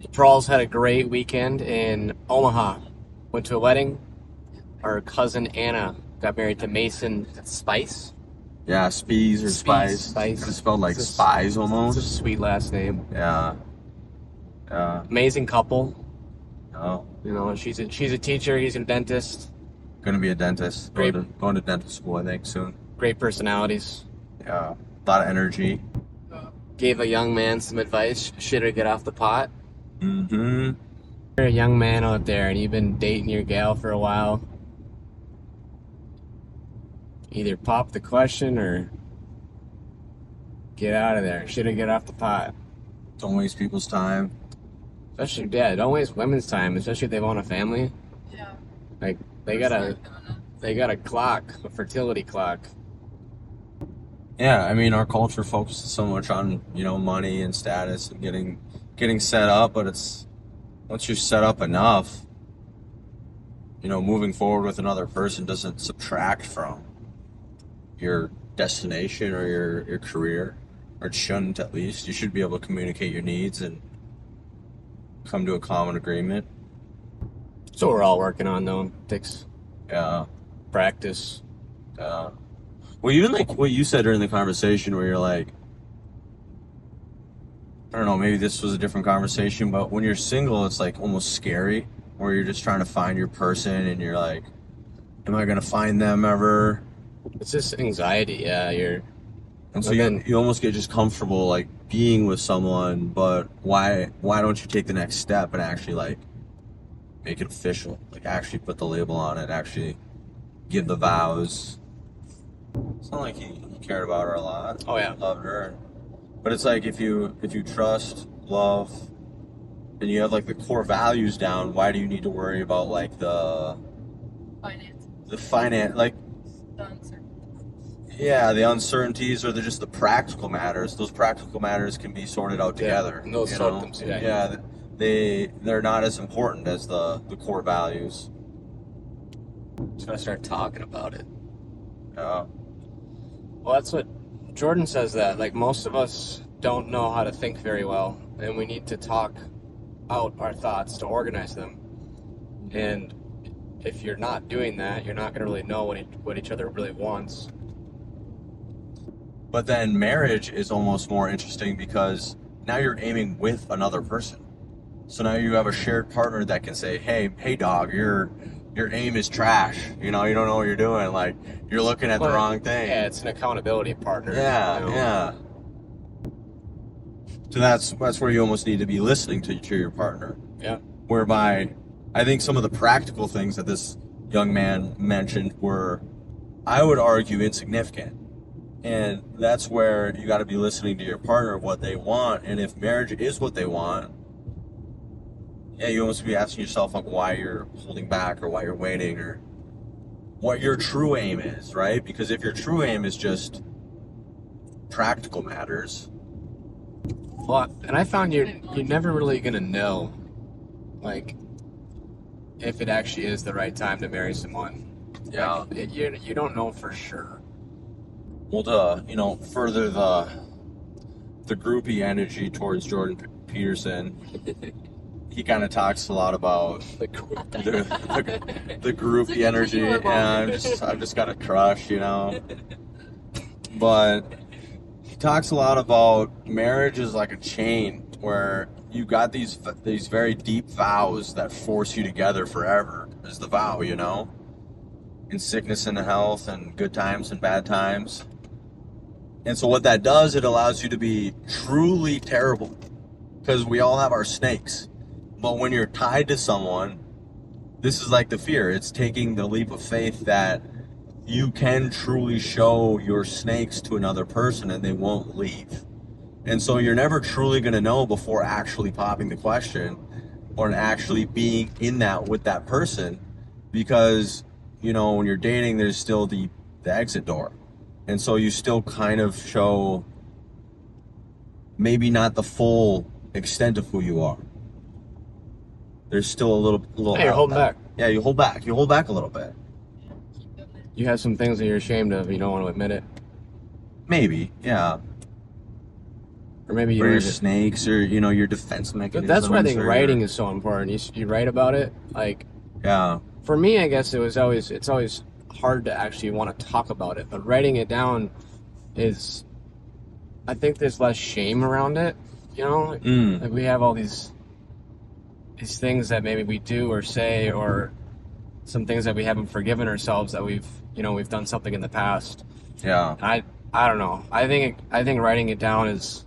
The Prahls had a great weekend in Omaha. Went to a wedding. Our cousin Anna got married to Mason Spice. Yeah, Spees or Spice. Spice. It's spelled like It's a, spies it's a almost. sweet last name. Yeah. Yeah. Amazing couple. Oh, You know, she's a teacher. He's a dentist. gonna be a dentist. Great. Going to dental school, I think, soon. Great personalities. Yeah. A lot of energy. Gave a young man some advice. Should have get off the pot. Mm-hmm. You're a young man out there and you've been dating your gal for a while. Either pop the question or get out of there. Should have get off the pot. Don't waste people's time. Especially, yeah, don't waste women's time, especially if they want a family. Yeah. Like they got a clock, a fertility clock. Yeah, I mean, our culture focuses so much on, money and status and getting set up, but it's once you're set up enough, moving forward with another person doesn't subtract from your destination or your career, or it shouldn't. At least you should be able to communicate your needs and come to a common agreement. So we're all working on though. Takes Yeah. practice. Well, even like what you said during the conversation where you're like, I don't know, maybe this was a different conversation, but when you're single, it's like almost scary, where you're just trying to find your person and you're like, am I going to find them ever? It's just anxiety. Yeah, And so But then- you almost get just comfortable like being with someone, but why don't you take the next step and actually like make it official? Like actually put the label on it, actually give the vows. It's not like he cared about her a lot. Oh, yeah. Loved her. But it's like if you trust, love, and you have like the core values down, why do you need to worry about like the finance, like The uncertainty. yeah, the uncertainties or just the practical matters. Those practical matters can be sorted out together. and those you sort know? them, yeah. Yeah, they're not as important as the core values. Just gotta start talking about it. Yeah. Well, that's what Jordan says, that like most of us don't know how to think very well, and we need to talk out our thoughts to organize them. And if you're not doing that, you're not going to really know what each other really wants. But then marriage is almost more interesting because now you're aiming with another person. So now you have a shared partner that can say, hey dog, your aim is trash. You don't know what you're doing. Like you're looking at the wrong thing. Yeah, it's an accountability partner. Yeah, you know? yeah. So that's where you almost need to be listening to your partner. Yeah. Whereby I think some of the practical things that this young man mentioned were, I would argue, insignificant. And that's where you got to be listening to your partner, what they want. And if marriage is what they want, yeah, you almost be asking yourself like why you're holding back or why you're waiting or what your true aim is, right? Because if your true aim is just practical matters. Well, and I found you're never really gonna know, like, if it actually is the right time to marry someone. Yeah. Like, you don't know for sure. Well, to further the groupie energy towards Jordan Peterson, he kind of talks a lot about the groupie energy. Yeah, I've just got a crush, But he talks a lot about marriage is like a chain where you got these very deep vows that force you together forever. Is the vow, in sickness and health and good times and bad times. And so what that does, it allows you to be truly terrible because we all have our snakes. But when you're tied to someone, this is like the fear. It's taking the leap of faith that you can truly show your snakes to another person and they won't leave. And so you're never truly going to know before actually popping the question or actually being in that with that person because, when you're dating, there's still the exit door. And so you still kind of show maybe not the full extent of who you are. There's still a little. Hey, you're holding back. Yeah, you hold back. You hold back a little bit. You have some things that you're ashamed of. You don't want to admit it. Maybe, yeah. or maybe you or your learned it. snakes, or your defense mechanisms. But that's where I think or writing your- is so important. You write about it. Like Yeah. for me, I guess it's always hard to actually want to talk about it. But writing it down is, I think there's less shame around it. Like we have all these things that maybe we do or say, or some things that we haven't forgiven ourselves that we've done something in the past. Yeah. I don't know. I think writing it down is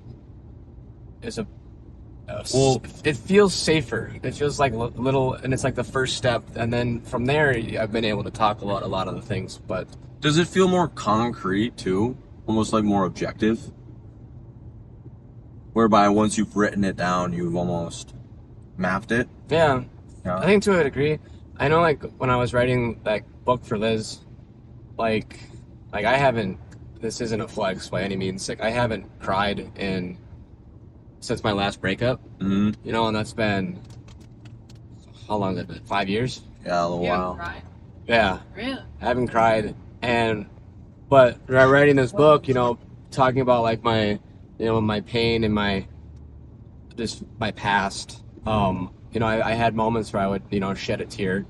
Well, it feels safer. It feels like little, and it's like the first step, and then from there, I've been able to talk a lot of the things. But does it feel more concrete too? Almost like more objective? Whereby once you've written it down, you've almost mapped it? yeah, Yeah. I think to a degree. I know, like when I was writing that book for Liz, like I haven't. This isn't a flex by any means. Like I haven't cried since my last breakup. Mm-hmm. And that's been, how long has it been? 5 years? Yeah, a little You haven't while. cried? Yeah, Really? I haven't cried, but writing this book, talking about like my, my pain and my past. I had moments where I would, shed a tear,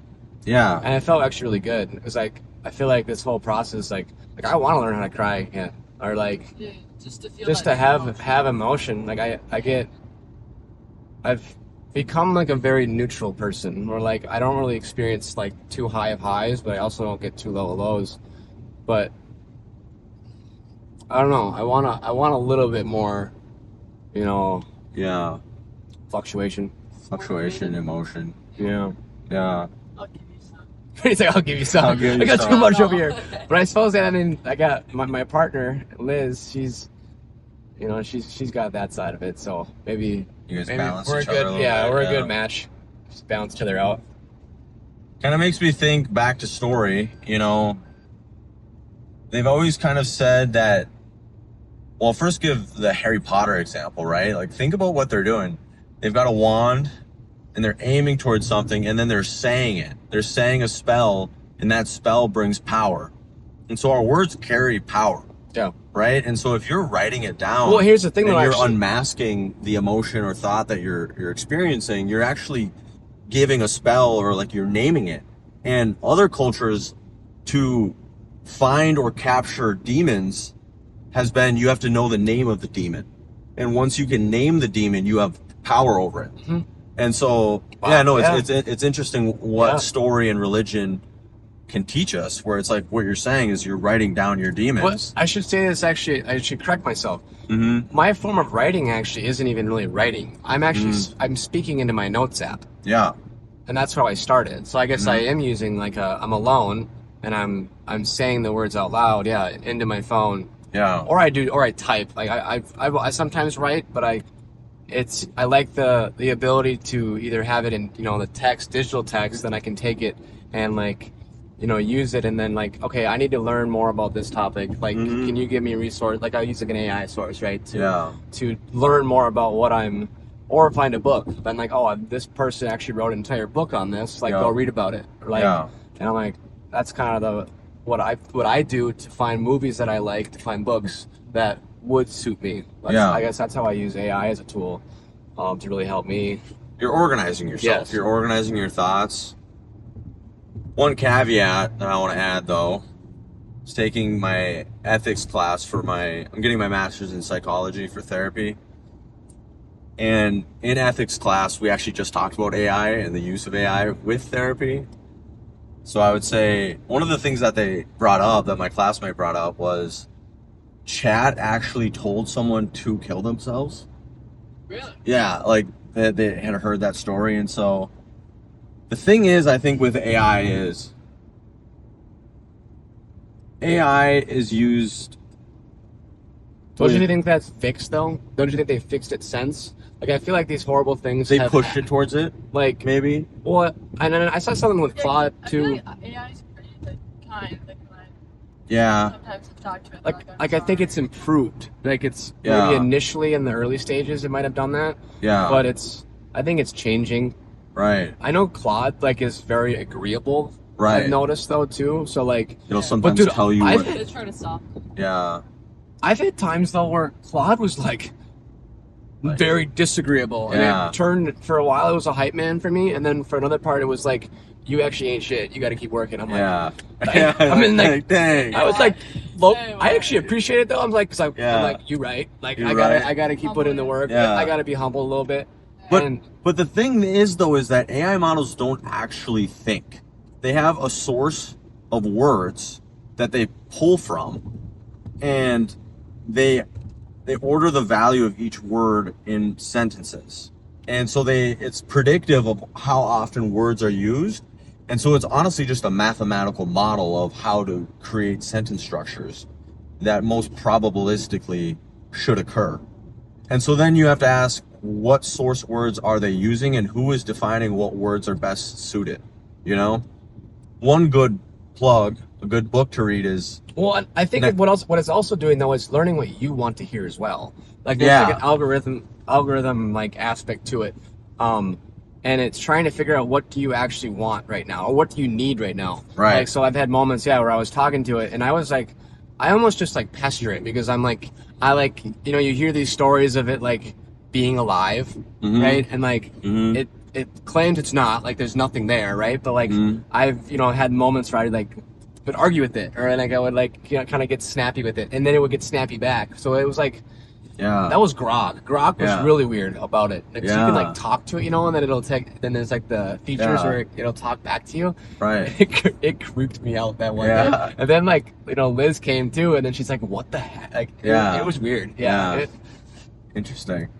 Yeah. and it felt actually really good. It was like I feel like this whole process, like I want to learn how to cry again, or like Yeah, just to feel just that to have emotion. emotion. Like I've become like a very neutral person, where like I don't really experience like too high of highs, but I also don't get too low of lows. But I don't know. I want a little bit more, Yeah. fluctuation. Fluctuation, emotion. Yeah. Yeah. I'll give you some. He's like, I'll give you some. I'll give you I got some. too much over here. But I suppose that I got my partner Liz. She's got that side of it. So maybe You guys maybe balance we're each a other a good. little Yeah, bit, we're a yeah. good match. Just balance each other out. Kind of makes me think back to story. They've always kind of said that. Well, first give the Harry Potter example, right? Like, think about what they're doing. They've got a wand, and they're aiming towards something, and then they're saying it. They're saying a spell, and that spell brings power. And so our words carry power, Yeah. right? And so if you're writing it down, Well, here's the thing, and though, you're actually. unmasking the emotion or thought that you're experiencing, you're actually giving a spell, or like you're naming it. And other cultures, to find or capture demons, has been you have to know the name of the demon. And once you can name the demon, you have power over it. Mhm. And so, Wow, yeah, no, yeah. it's interesting what Yeah. story and religion can teach us, where it's like what you're saying is you're writing down your What demons. I should say this actually. I should correct myself. Mm-hmm. My form of writing actually isn't even really writing. I'm actually I'm speaking into my notes app, Yeah. and that's how I started. So I guess I Mhm. am using like I'm alone, and I'm saying the words out loud. Yeah, into my phone. Yeah. Or I type. Like I sometimes write, but I like the ability to either have it in the text, digital text, then I can take it and like use it, and then like, okay, I need to learn more about this topic. Like, Mhm. can you give me a resource? Like I use like an AI source, right? To learn more about what or find a book. Then like, oh, this person actually wrote an entire book on this. Like, Yeah. go read about it. Or, like, Yeah. and I'm like, that's kind of what I do to find movies that I like, to find books that would suit me. Yeah. I guess that's how I use AI as a tool to really help me. You're organizing yourself. Yes. You're organizing your thoughts. One caveat that I want to add, though, is taking my ethics class I'm getting my master's in psychology for therapy. And in ethics class, we actually just talked about AI and the use of AI with therapy. So I would say one of the things that they brought up, that my classmate brought up, was chat actually told someone to kill themselves. Really? Yeah, like they had heard that story. And so the thing is, I think with AI is used. Don't you think that's fixed though? Don't you think they fixed it since? Like I feel like these horrible things They have, pushed it towards it, like maybe. what? And then I saw something with Claude I feel too. like AI is pretty kind. Like when I Yeah, sometimes talk to it. Like I think it's improved. Like it's Yeah. maybe initially in the early stages it might have done that, yeah, but I think it's changing. right, I know Claude like is very agreeable. right. I've noticed though too. So like It'll sometimes dude, tell you I- what. It's trying to soften. Yeah, I've had times though where Claude was like very disagreeable. Yeah. And it turned, for a while, it was a hype man for me. And then for another part, it was like, you actually ain't shit. You got to keep working. I'm like, yeah. I mean, like, dang. I was like, I actually appreciate it though. I'm like, I'm like, you're right. Like, You're I gotta keep putting in the work. Yeah. I gotta be humble a little bit. But the thing is though, is that AI models don't actually think. They have a source of words that they pull from, and they order the value of each word in sentences. And so it's predictive of how often words are used. And so it's honestly just a mathematical model of how to create sentence structures that most probabilistically should occur. And so then you have to ask, what source words are they using and who is defining what words are best suited? You know? One good plug, a good book to read is... Well, I think what it's also doing though is learning what you want to hear as well. Like there's like an algorithm like aspect to it. And it's trying to figure out what do you actually want right now, or what do you need right now. Right. Like, so I've had moments, where I was talking to it, and I was like, I almost just like pester it because I'm like, you hear these stories of it like being alive, right? And like it claims it's not, like there's nothing there, right? But like I've had moments where I like would argue with it, or like I would like kind of get snappy with it, and then it would get snappy back. So it was like. Yeah. That was Grok. Grok was really weird about it. Because you can like talk to it, and then it'll then there's like the features where it'll talk back to you. Right. It creeped me out that one day. And then like, Liz came too, and then she's like, what the heck? Like, it was weird. Yeah. Interesting.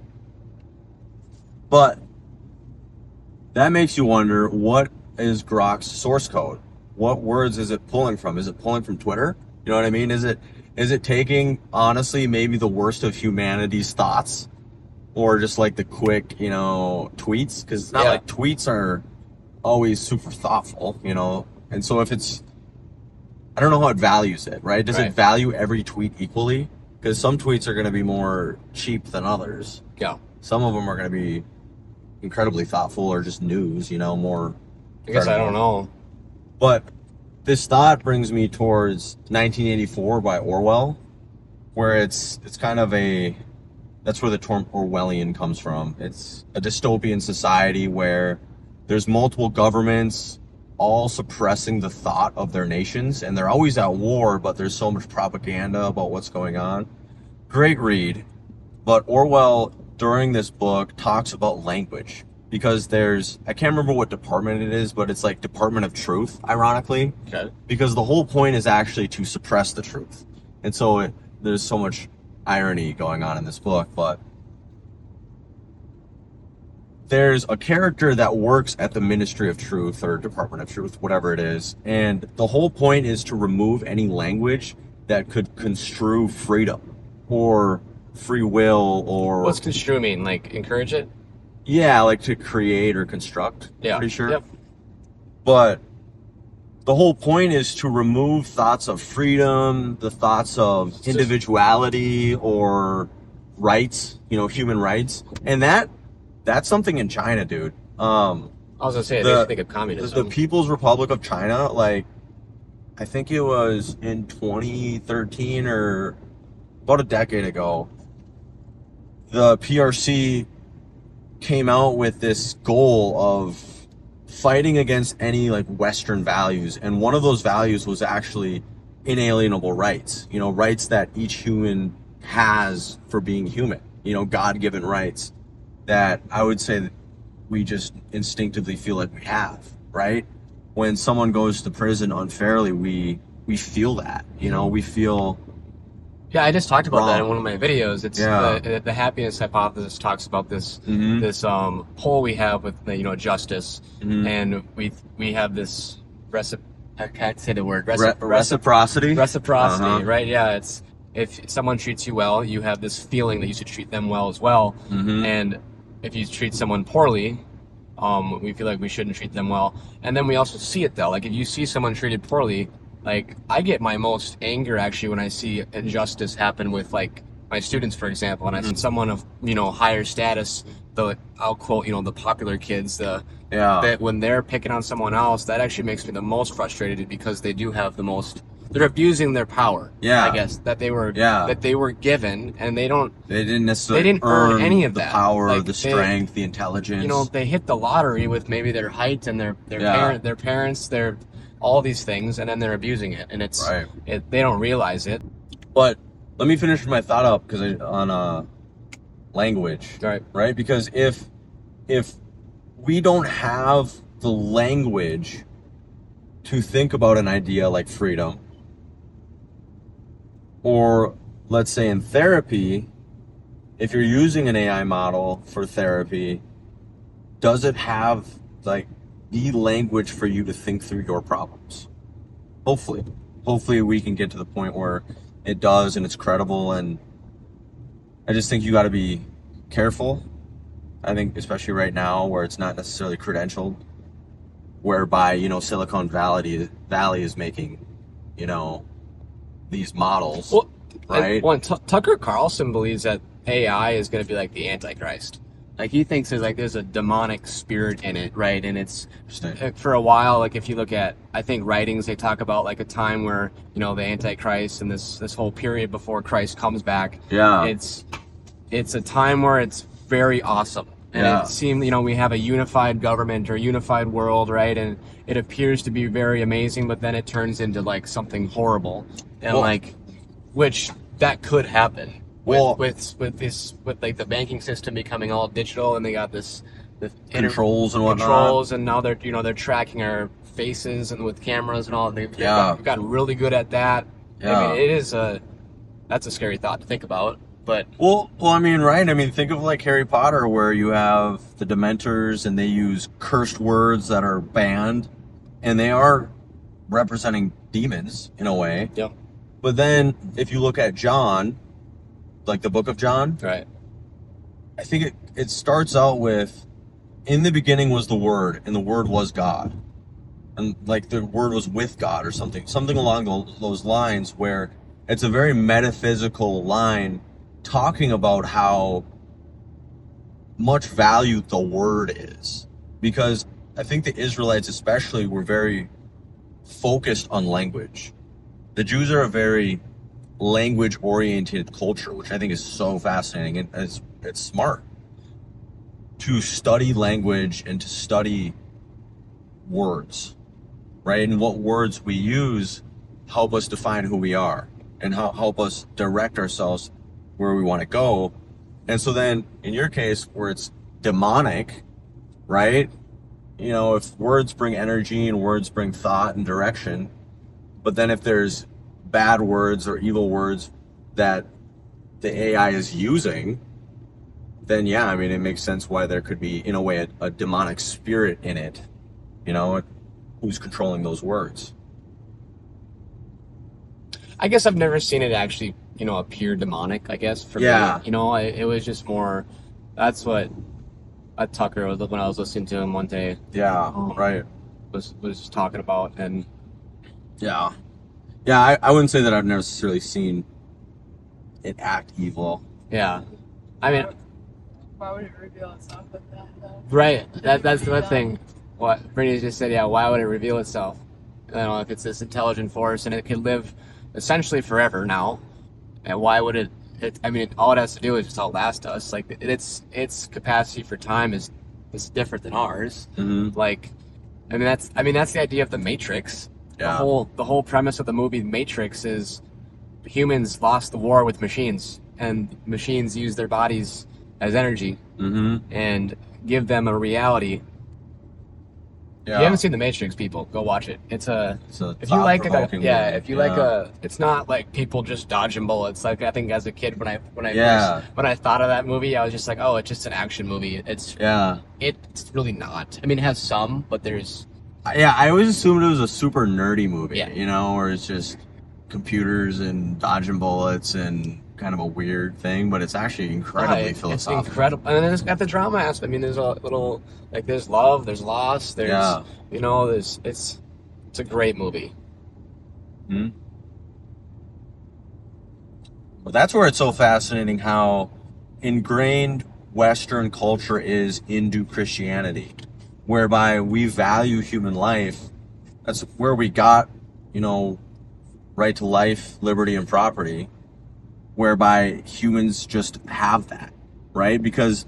But that makes you wonder, what is Grok's source code? What words is it pulling from? Is it pulling from Twitter? You know what I mean? Is it taking, honestly, maybe the worst of humanity's thoughts, or just like the quick, tweets? Because it's not like tweets are always super thoughtful, And so if it's, I don't know how it values it, right? Does it value every tweet equally? Because some tweets are going to be more cheap than others. Yeah. Some of them are going to be incredibly thoughtful, or just news, more. I guess I don't know. But this thought brings me towards 1984 by Orwell, where it's kind of that's where the term Orwellian comes from. It's a dystopian society where there's multiple governments all suppressing the thought of their nations, and they're always at war, but there's so much propaganda about what's going on. Great read. But Orwell, during this book, talks about language. Because I can't remember what department it is, but it's like Department of Truth, ironically. Okay. Because the whole point is actually to suppress the truth. And so there's so much irony going on in this book, but there's a character that works at the Ministry of Truth or Department of Truth, whatever it is. And the whole point is to remove any language that could construe freedom or free will or... What's construe mean? Like encourage it? Yeah, like to create or construct. Yeah. Pretty sure. Yep. But the whole point is to remove thoughts of freedom, the thoughts of individuality or rights, human rights. And that's something in China, dude. I was gonna say, they think of communism. The People's Republic of China, like, I think it was in 2013 or about a decade ago, the PRC came out with this goal of fighting against any like Western values, and one of those values was actually inalienable rights, rights that each human has for being human, God-given rights that I would say that we just instinctively feel like we have, right? When someone goes to prison unfairly, we feel that, we feel... Yeah, I just talked about that in one of my videos. It's the happiness hypothesis talks about this this pole we have with justice, and we have this I can't say the word reciprocity. Reciprocity, right? Yeah, it's if someone treats you well, you have this feeling that you should treat them well as well, and if you treat someone poorly, we feel like we shouldn't treat them well. And then we also see it though, like if you see someone treated poorly. Like, I get my most anger, actually, when I see injustice happen with, like, my students, for example, and I see someone of, higher status, I'll quote, the popular kids, that when they're picking on someone else, that actually makes me the most frustrated because they do have the most they're abusing their power. Yeah. I guess that they were given, and they didn't necessarily didn't earn any of the that. power, Like, the strength, the intelligence. You know, they hit the lottery with maybe their height and their parents, their all these things, and then they're abusing it, and it's Right. They don't realize it. But let me finish my thought up because on language, right? Because if we don't have the language to think about an idea like freedom, or let's say in therapy, if you're using an AI model for therapy, does it have like the language for you to think through your problems? Hopefully we can get to the point where it does and it's credible. And I just think you got to be careful. I think especially right now where it's not necessarily credentialed, whereby, you know, Silicon Valley is making, you know, these models, right? Tucker Carlson believes that AI is going to be like the Antichrist. Like, he thinks there's a demonic spirit in it, right? And it's for a while, like, if you look at, I think, writings, they talk about like a time where, you know, the Antichrist and this whole period before Christ comes back. Yeah. It's a time where it's very awesome. And it seems, you know, we have a unified government or a unified world, right? And it appears to be very amazing, but then it turns into like something horrible. And which that could happen. With like the banking system becoming all digital, and they got the controls and whatnot. And now they're tracking our faces and with cameras and all. They've gotten really good at that. Yeah. I mean, that's a scary thought to think about. But I mean, right? I mean, think of like Harry Potter, where you have the Dementors and they use cursed words that are banned, and they are representing demons in a way. Yep. But then if you look at John, like the book of John, right? I think it starts out with, in the beginning was the Word, and the Word was God, and like the Word was with God, or something along those lines, where it's a very metaphysical line talking about how much value the Word is, because I think the Israelites especially were very focused on language. The Jews are a very language-oriented culture, which I think is so fascinating, and it's smart to study language and to study words, right? And what words we use help us define who we are and help us direct ourselves where we want to go. And so then, in your case, where it's demonic, right? You know, if words bring energy and words bring thought and direction, but then if there's bad words or evil words that the AI is using, then yeah, I mean, it makes sense why there could be, in a way, a demonic spirit in it, you know, who's controlling those words. I guess I've never seen it actually, you know, appear demonic, I guess, for me. You know, it was just more, that's what Tucker was, when I was listening to him one day. Yeah, right. Was talking about, and yeah, I wouldn't say that I've necessarily seen it act evil. Yeah, I mean, why would it reveal itself with that, though? Right. That's the thing. What Brittany just said. Yeah. Why would it reveal itself? I don't know, if it's this intelligent force and it could live essentially forever now, and why would it? I mean, all it has to do is just outlast us. Like, its capacity for time is different than ours. Mm-hmm. Like, I mean, that's the idea of the Matrix. Yeah. The whole premise of the movie Matrix is humans lost the war with machines, and machines use their bodies as energy and give them a reality. Yeah. If you haven't seen the Matrix, people, go watch it. It's if you like it's not like people just dodging bullets. Like, I think as a kid when I thought of that movie, I was just like, oh, it's just an action movie. It's really not. I mean, it has some, but there's. Yeah, I always assumed it was a super nerdy movie, yeah. You know, where it's just computers and dodging bullets and kind of a weird thing, but it's actually incredibly philosophical. It's incredible. And then it's got the drama aspect. I mean, there's a little, like, there's love, there's loss, there's, you know, it's a great movie. Hmm. Well, that's where it's so fascinating how ingrained Western culture is into Christianity, whereby we value human life. That's where we got, you know, right to life, liberty, and property, whereby humans just have that, right? Because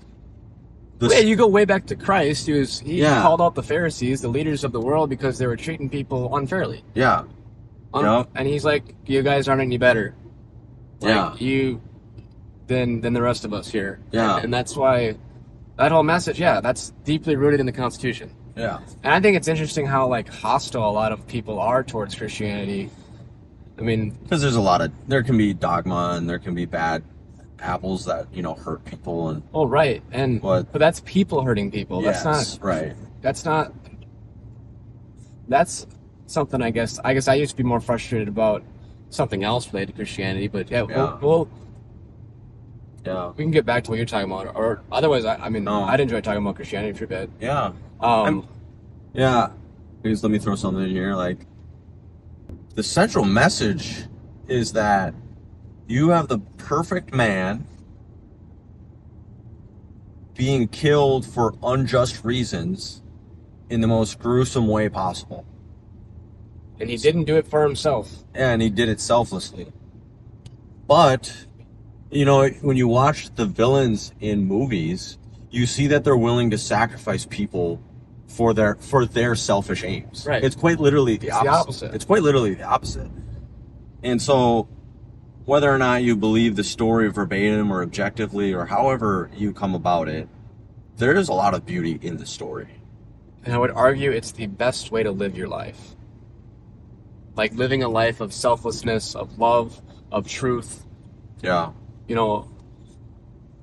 Yeah, you go way back to Christ. He Yeah. called out the Pharisees, the leaders of the world, because they were treating people unfairly. yeah, Yep. And he's like, you guys aren't any better. Yeah. Than the rest of us here. Yeah. And that's why that whole message, that's deeply rooted in the Constitution. yeah, And I think it's interesting how like hostile a lot of people are towards Christianity. I mean, because there can be dogma and there can be bad apples that hurt people and right, but that's people hurting people. yes, That's not right. That's something I guess I used to be more frustrated about something else related to Christianity, but we can get back to what you're talking about, or otherwise, I'd enjoy talking about Christianity for a bit. Yeah. Yeah. Because let me throw something in here. Like, the central message is that you have the perfect man being killed for unjust reasons in the most gruesome way possible. And he didn't do it for himself. And he did it selflessly. But, when you watch the villains in movies, you see that they're willing to sacrifice people for their selfish aims. Right. It's quite literally the opposite. It's quite literally the opposite. And so, whether or not you believe the story verbatim or objectively or however you come about it, there is a lot of beauty in the story. And I would argue it's the best way to live your life. Like living a life of selflessness, of love, of truth. Yeah.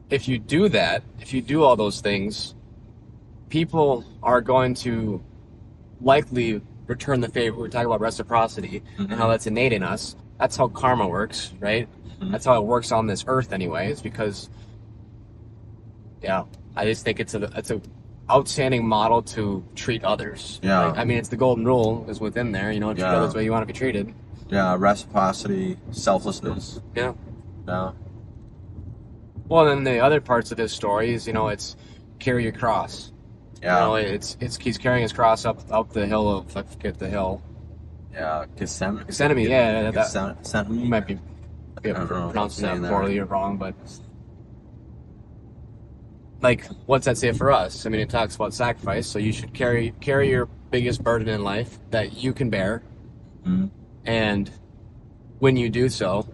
If you do that, if you do all those things, people are going to likely return the favor. We're talking about reciprocity and how that's innate in us. That's how karma works, right? Mm-hmm. That's how it works on this earth anyways, because I just think it's a outstanding model to treat others. Yeah. Right? It's the golden rule is within there, treat others the way you want to be treated. Yeah, reciprocity, selflessness. Yeah. Yeah. Well, then the other parts of this story is, it's carry your cross. Yeah. He's carrying his cross up the hill of, I forget the hill. Yeah, Gethsemane. Yeah. Gethsemane. You might be pronouncing that poorly or wrong, but like, what's that say for us? It talks about sacrifice, so you should carry your biggest burden in life that you can bear, and when you do so,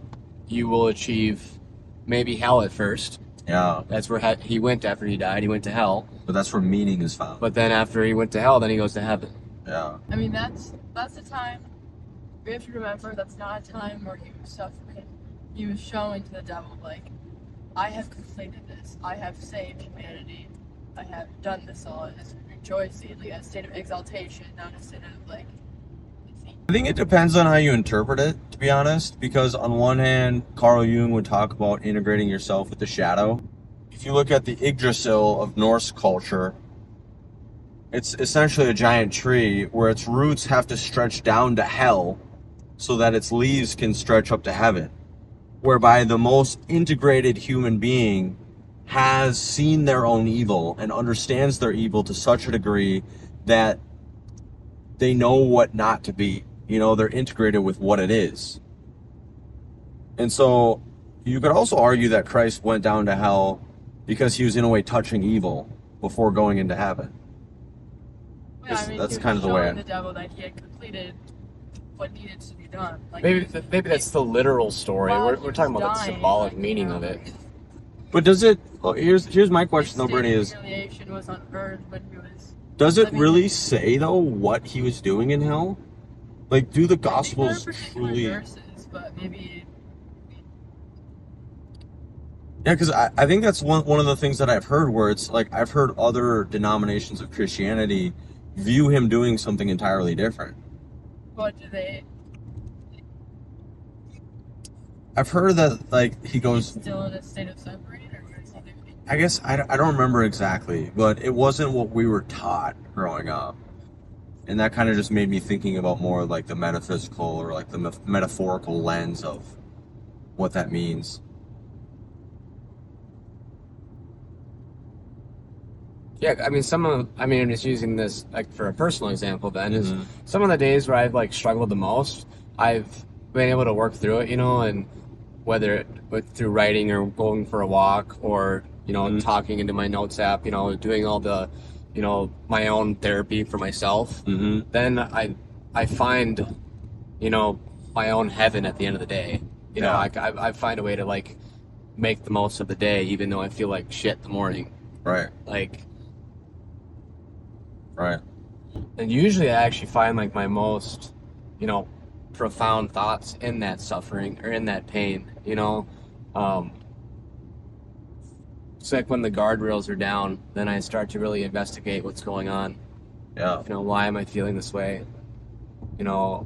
you will achieve maybe hell at first. Yeah. That's where he went after he died. He went to hell. But that's where meaning is found. But then after he went to hell, then he goes to heaven. Yeah. That's the time. We have to remember that's not a time where he was suffering. He was showing to the devil, like, I have completed this. I have saved humanity. I have done this all. It's rejoicing, like a state of exaltation, not a state of like. I think it depends on how you interpret it, to be honest, because on one hand, Carl Jung would talk about integrating yourself with the shadow. If you look at the Yggdrasil of Norse culture, it's essentially a giant tree where its roots have to stretch down to hell so that its leaves can stretch up to heaven, whereby the most integrated human being has seen their own evil and understands their evil to such a degree that they know what not to be. They're integrated with what it is. And so you could also argue that Christ went down to hell because he was in a way touching evil before going into heaven. That's kind of the way. The devil that he had completed what needed to be done. Like, maybe that's the literal story. We're talking about the symbolic meaning of it. But does it? Well, here's my question though, Bernie. Is humiliation was on earth when he was. Does it really say though what he was doing in hell? Like, do the Gospels truly? Verses, but maybe. Yeah, because I think that's one of the things that I've heard where it's like I've heard other denominations of Christianity view him doing something entirely different. What do they? I've heard that like he goes. Still in a state of suffering, or what is he doing? I guess I don't remember exactly, but it wasn't what we were taught growing up. And that kind of just made me thinking about more like the metaphysical or like the metaphorical lens of what that means. Yeah, I'm just using this like for a personal example then, is some of the days where I've like struggled the most, I've been able to work through it, and whether through writing or going for a walk or, talking into my notes app, doing all the, my own therapy for myself, then I find, my own heaven at the end of the day. I find a way to like make the most of the day, even though I feel like shit in the morning. Right. Right. And usually I actually find like my most, profound thoughts in that suffering or in that pain, It's like when the guardrails are down, then I start to really investigate what's going on. Yeah. Why am I feeling this way? It's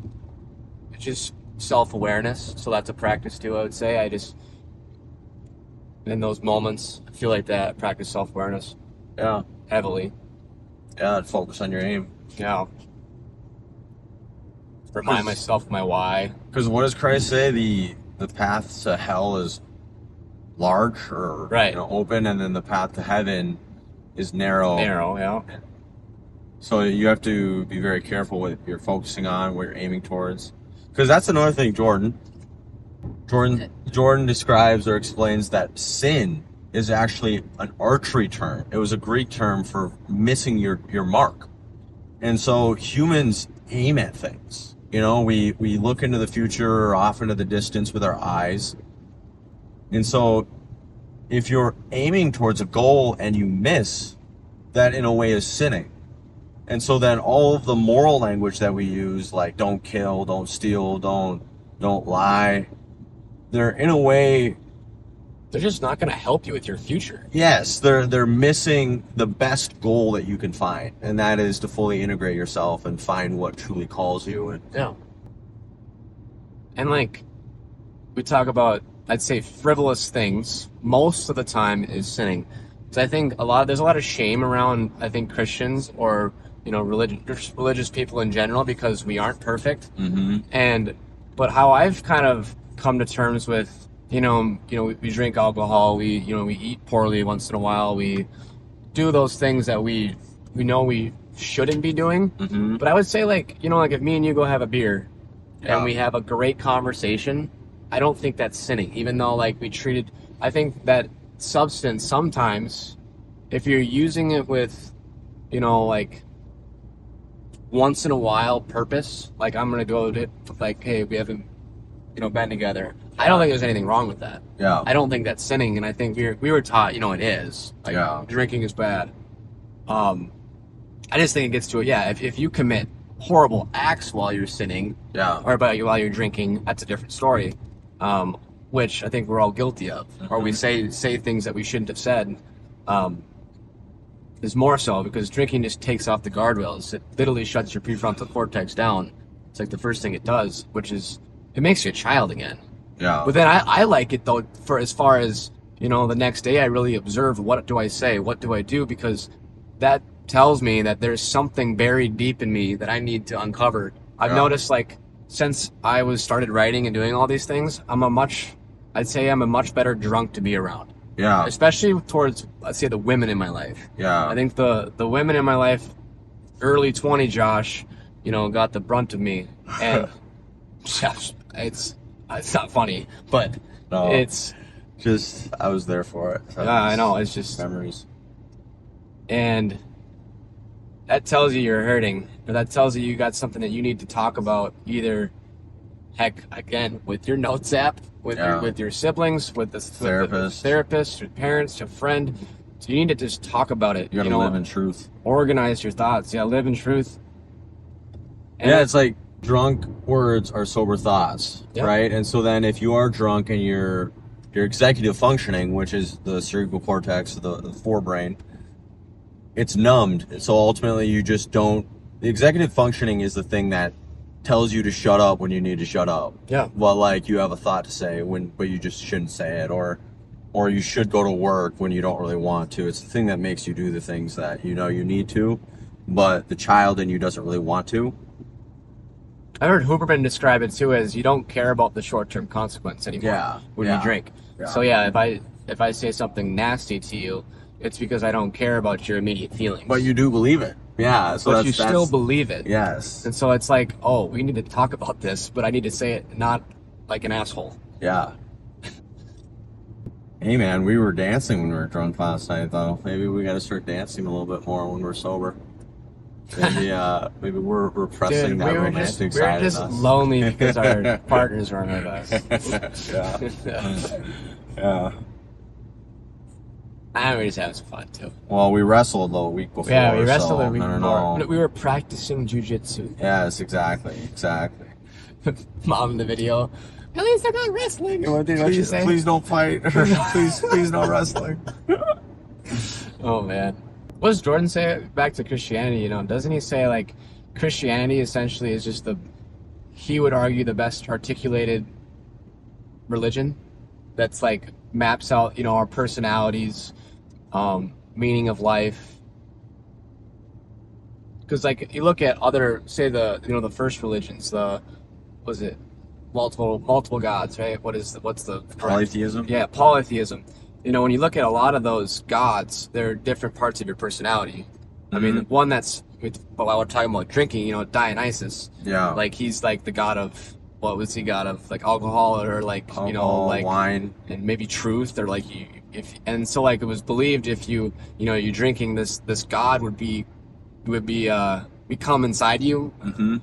just self-awareness. So that's a practice too, I would say. I just, in those moments, I feel like that, practice self-awareness. Yeah. Heavily. Yeah, and focus on your aim. Yeah. Remind myself of my why. Because what does Christ say? The path to hell is large or right. Open, and then the path to heaven is narrow. Narrow, yeah. So you have to be very careful what you're focusing on, what you're aiming towards. Because that's another thing, Jordan describes or explains that sin is actually an archery term. It was a Greek term for missing your mark. And so humans aim at things. We look into the future or off into the distance with our eyes. And so if you're aiming towards a goal and you miss, that in a way is sinning. And so then all of the moral language that we use, like don't kill, don't steal, don't lie, they're in a way, they're just not going to help you with your future. Yes, they're missing the best goal that you can find, and that is to fully integrate yourself and find what truly calls you. Yeah. And like we talk about, I'd say frivolous things most of the time is sinning. So I think there's a lot of shame around, I think, Christians or religious people in general, because we aren't perfect. But how I've kind of come to terms with, we drink alcohol, we eat poorly once in a while, we do those things that we know we shouldn't be doing. But I would say like if me and you go have a beer and we have a great conversation, I don't think that's sinning, even though like I think that substance sometimes, if you're using it with, like once in a while purpose, like I'm going to go to like, hey, we haven't, been together. I don't think there's anything wrong with that. Yeah. I don't think that's sinning, and I think we were taught, it is. Like, drinking is bad. I just think it gets to it. Yeah, if you commit horrible acts while you're sinning, or while you're drinking, that's a different story. Which I think we're all guilty of, or we say things that we shouldn't have said. Is more so because drinking just takes off the guardrails. It literally shuts your prefrontal cortex down. It's like the first thing it does, which is it makes you a child again. Yeah. But then I like it though, for as far as the next day I really observe what do I say, what do I do, because that tells me that there's something buried deep in me that I need to uncover. I've noticed like since I started writing and doing all these things, I'd say I'm a much better drunk to be around. Yeah. Especially towards, let's say, the women in my life. Yeah. I think the women in my life, early 20 Josh, got the brunt of me. And it's not funny, but it's just, I was there for it. So I know, it's just memories. And that tells you you're hurting, or that tells you got something that you need to talk about, either heck, again, with your notes app, with your siblings, with the therapist, your parents, your friend. So you need to just talk about it. You gotta live in truth. Organize your thoughts. Yeah, live in truth. And it's like drunk words are sober thoughts, right? And so then if you are drunk and your executive functioning, which is the cerebral cortex, the forebrain, it's numbed. So ultimately you just don't, the executive functioning is the thing that tells you to shut up when you need to shut up. Yeah. Well, like you have a thought to say but you just shouldn't say it, or you should go to work when you don't really want to. It's the thing that makes you do the things that you need to, but the child in you doesn't really want to. I heard Huberman describe it too as you don't care about the short-term consequence anymore when you drink. Yeah. So if I say something nasty to you, it's because I don't care about your immediate feelings. But you do believe it. Yeah, so but you still believe it. Yes. And so it's like, oh, we need to talk about this, but I need to say it not like an asshole. Yeah. Hey man, we were dancing when we were drunk last night though. Maybe we got to start dancing a little bit more when we're sober. Maybe we're repressing that romantic side we were just in us. lonely because our partners weren't with us. Yeah. And we just having some fun too. Well, we wrestled a week before. Yeah, we wrestled so a week I don't before. know. We were practicing jujitsu. Yes, exactly. Mom in the video. At least they're not wrestling. What did you say? Please don't fight. please no wrestling. Oh man. What does Jordan say back to Christianity? You know, doesn't he say like Christianity essentially is just he would argue the best articulated religion that's like maps out, you know, our personalities, meaning of life. Because like you look at other, say the first religions, multiple gods, right? What's the Polytheism? Yeah, polytheism. You know, when you look at a lot of those gods, they're different parts of your personality. I mean, the one while we're talking about drinking, you know, Dionysus. Yeah. Like he's like the god of, what was he god of? Like alcohol or like, you know, like wine and maybe truth or like so like it was believed if you drinking this god would become inside you. Mm-hmm.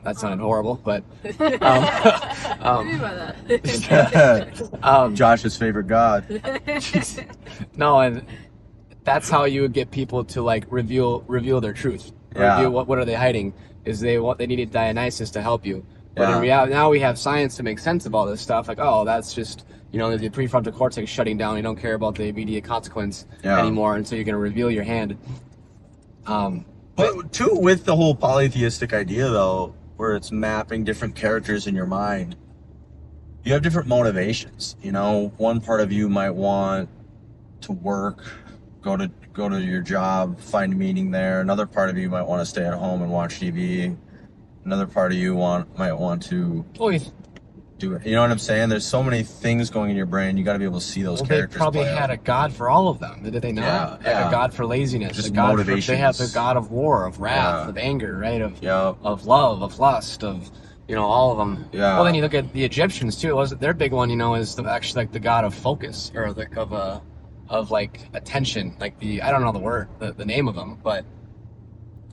That sounded horrible, but What do you mean by that? Josh's favorite god. No, and that's how you would get people to like reveal their truth. Yeah. Reveal what are they hiding? Is they needed Dionysus to help you. But Yeah. in reality, now we have science to make sense of all this stuff. Like, oh, that's just, you know, the prefrontal cortex shutting down. You don't care about the immediate consequence anymore, and so you're going to reveal your hand. But too, with the whole polytheistic idea though, where it's mapping different characters in your mind, you have different motivations. You know, one part of you might want to work, go to your job, find meaning there. Another part of you might want to stay at home and watch TV. Another part of you might want to do it. You know what I'm saying? There's so many things going in your brain. You got to be able to see those characters. They probably play had out. a god for all of them, did they not? Yeah, Like a god for laziness, just a god motivations. they have the god of war, of wrath, Yeah. of anger, right? Of Love, of lust, of, you know, all of them. Yeah. Well, then you look at the Egyptians too. Their big one, you know, is actually like the god of focus or like of like attention. Like I don't know the name of them, but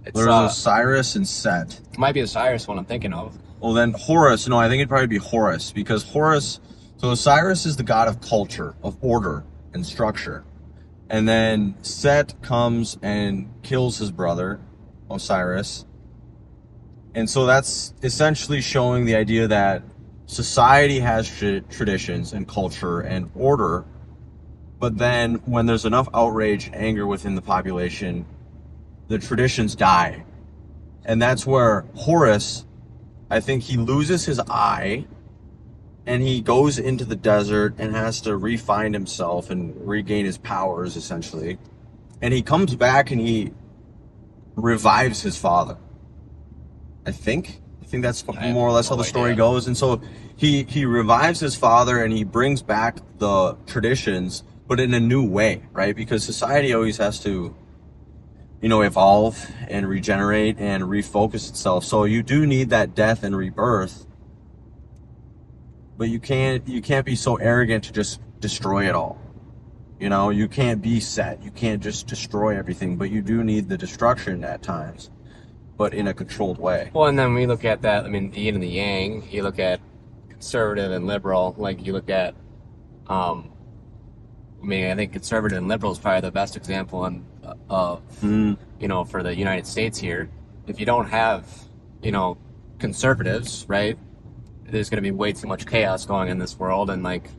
it's There's Osiris and Set. it might be Osiris one I'm thinking of. Well, then Horus. No, I think it'd probably be Horus, because Horus. So Osiris is the god of culture, of order and structure, and then Set comes and kills his brother, Osiris, and so that's essentially showing the idea that society has traditions and culture and order, but then when there's enough outrage and anger within the population, the traditions die, and that's where Horus, I think he loses his eye and he goes into the desert and has to refine himself and regain his powers, essentially. And he comes back and he revives his father. I think that's more or less how the story goes. And so he revives his father and he brings back the traditions, but in a new way, right? Because society always has to, you know, evolve and regenerate and refocus itself. So you do need that death and rebirth, but you can't be so arrogant to just destroy it all. You know, you can't be Set. You can't just destroy everything, but you do need the destruction at times, but in a controlled way. Well, and then we look at that. I mean, the yin and the yang. You look at conservative and liberal. Like you look at, I think conservative and liberal is probably the best example of you know, for the United States here. If you don't have, you know, conservatives, right, there's going to be way too much chaos going in this world, and like,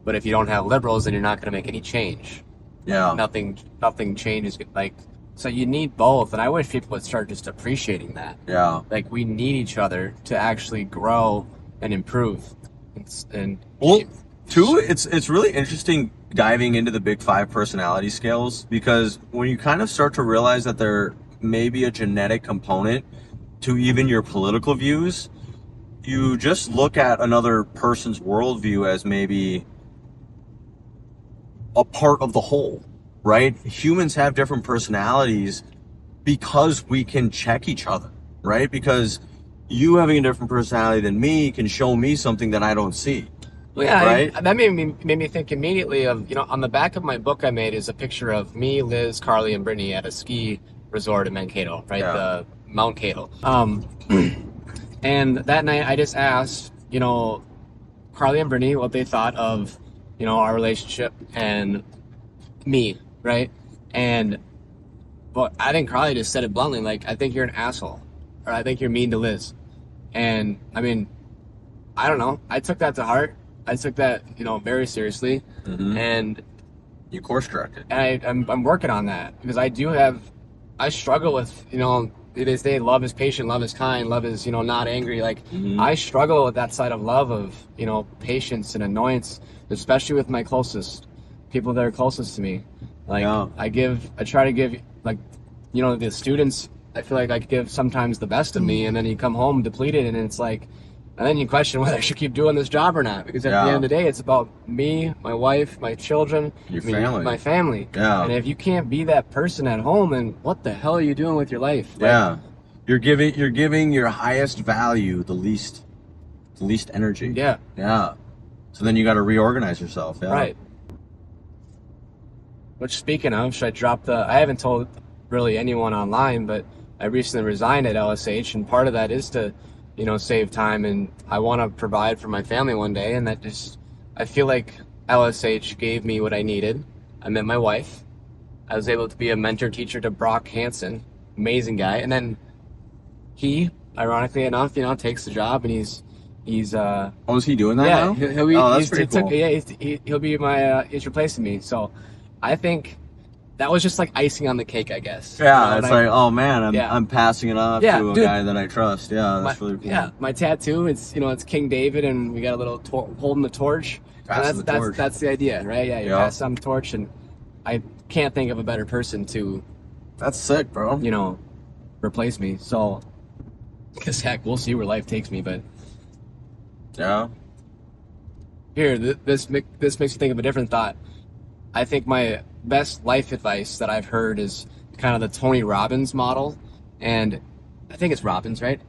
but if you don't have liberals, then you're not going to make any change. Yeah. Nothing changes. Like, so you need both, and I wish people would start just appreciating that. Yeah. Like, we need each other to actually grow and improve. And Well, too, it's really interesting diving into the big five personality scales, because when you kind of start to realize that there may be a genetic component to even your political views, you just look at another person's worldview as maybe a part of the whole, right? Humans have different personalities because we can check each other, right? Because you having a different personality than me can show me something that I don't see. Well, yeah, Right? that made me think immediately of, on the back of my book I made is a picture of me, Liz, Carly, and Brittany at a ski resort in Mankato, right? Yeah. The Mount Cato. And that night I just asked, Carly and Brittany what they thought of, our relationship and me, right? But I think Carly just said it bluntly, like, I think you're an asshole, or I think you're mean to Liz. And I mean, I don't know. I took that to heart. I took that, very seriously, and You course corrected. I'm working on that because I struggle with, they say love is patient, love is kind, love is, not angry. Like, I struggle with that side of love of, patience and annoyance, especially with my closest people that are closest to me. Like, Yeah. I try to give, like, the students, I feel like I give sometimes the best of me, and then you come home depleted, and it's like, and then you question whether I should keep doing this job or not, because at the end of the day, it's about me, my wife, my children, Family. my family. Yeah. And if you can't be that person at home, then what the hell are you doing with your life? Like, Yeah. You're giving your highest value the least energy. Yeah. Yeah. So then you got to reorganize yourself. Yeah. Right. Which, speaking of, should I drop I haven't told really anyone online, but I recently resigned at LSH, and part of that is to, save time, and I want to provide for my family one day, and I feel like LSH gave me what I needed. I met my wife. I was able to be a mentor teacher to Brock Hansen, amazing guy, and then he, ironically enough, takes the job, and he's Oh, is he doing that now? he'll be. Oh, that's pretty cool. He'll be he's replacing me. So, I think that was just like icing on the cake, I guess. Yeah, it's like, oh man, I'm passing it off Yeah, to a dude. guy that I trust. Yeah, that's really cool. Yeah, my tattoo, it's King David, and we got a little holding the torch. Passing the torch. That's the idea, right? Yeah, you Yeah. pass on the torch, and I can't think of a better person to, That's sick, bro. replace me. So, because heck, we'll see where life takes me, but. Yeah. Here, this makes me think of a different thought. I think my best life advice that I've heard is kind of the Tony Robbins model, and I think it's Robbins, right?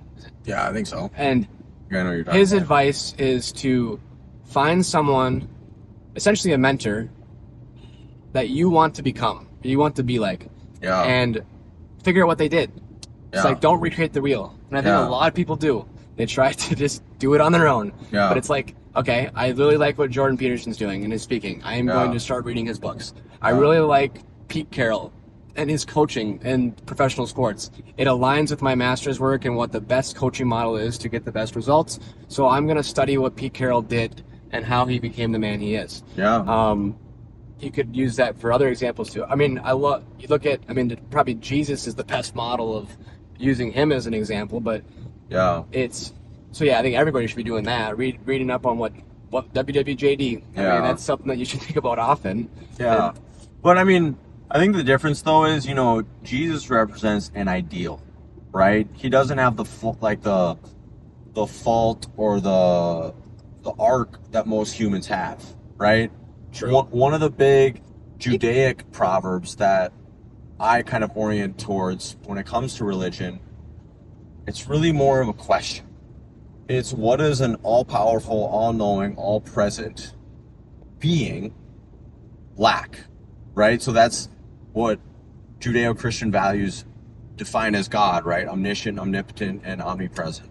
Yeah, I think so. And Yeah, I know you're talking his about. advice is to find someone, essentially a mentor, that you want to become, you want to be like, Yeah. and figure out what they did. It's Yeah. like, don't recreate the wheel. And I think Yeah. a lot of people do. They try to just do it on their own. Yeah. But it's like, okay, I really like what Jordan Peterson's doing in his speaking. I am Yeah. going to start reading his books. I Yeah. really like Pete Carroll and his coaching in professional sports. It aligns with my master's work and what the best coaching model is to get the best results. So I'm going to study what Pete Carroll did and how he became the man he is. Yeah. You could use that for other examples too. I mean, you look at, probably Jesus is the best model of using him as an example, but Yeah. I think everybody should be doing that. Reading up on what WWJD. I Yeah. mean, that's something that you should think about often. Yeah. And- But I think the difference though is, Jesus represents an ideal, right? He doesn't have the fault or the arc that most humans have, right? True. One of the big Judaic proverbs that I kind of orient towards when it comes to religion, it's really more of a question. It's, what does an all-powerful, all-knowing, all-present being lack, right? So that's what Judeo-Christian values define as God, right? Omniscient, omnipotent, and omnipresent.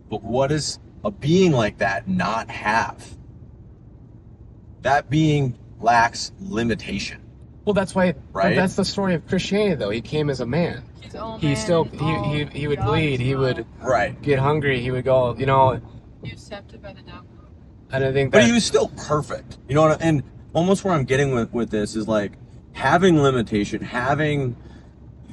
But what does a being like that not have? That being lacks limitation. Well, that's why. Right? That's the story of Christianity, though. He came as a man. He's all He man, still all he would God bleed. He as would well. Right. get hungry. He would go. He was tempted by the devil. And I think But that. he was still perfect. And almost where I'm getting with this is like having limitation, having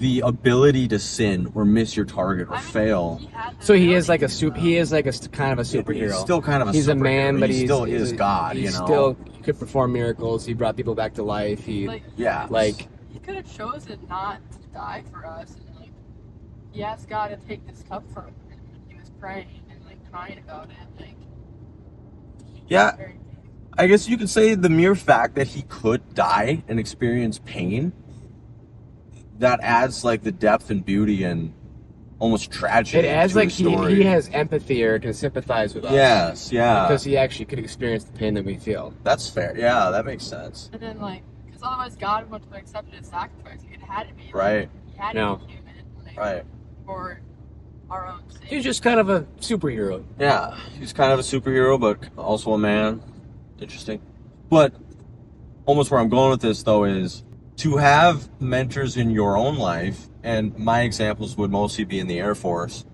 the ability to sin or miss your target or fail. He had the So he is ability like to, he is like a kind of a superhero. He's still kind of a He's a superhero. man, but he still is he's God, He know? could perform miracles. He brought people back to life. Yeah. he could have chosen not to die for us, and he asked God to take this cup from him, and he was praying and crying about it, Yeah, very- I guess you could say the mere fact that he could die and experience pain, that adds the depth and beauty and almost tragedy. It adds to like his story. he has empathy or can sympathize with us. Yes, yeah. Because he actually could experience the pain that we feel. That's fair. Yeah, that makes sense. And then like, because otherwise God wouldn't have accepted his sacrifice. It had to be like, Right. He had to No. be human, like, Right. for our own sake. He's just kind of a superhero. Yeah, he's kind of a superhero, but also a man. Interesting. But almost where I'm going with this, though, is to have mentors in your own life, and my examples would mostly be in the Air Force,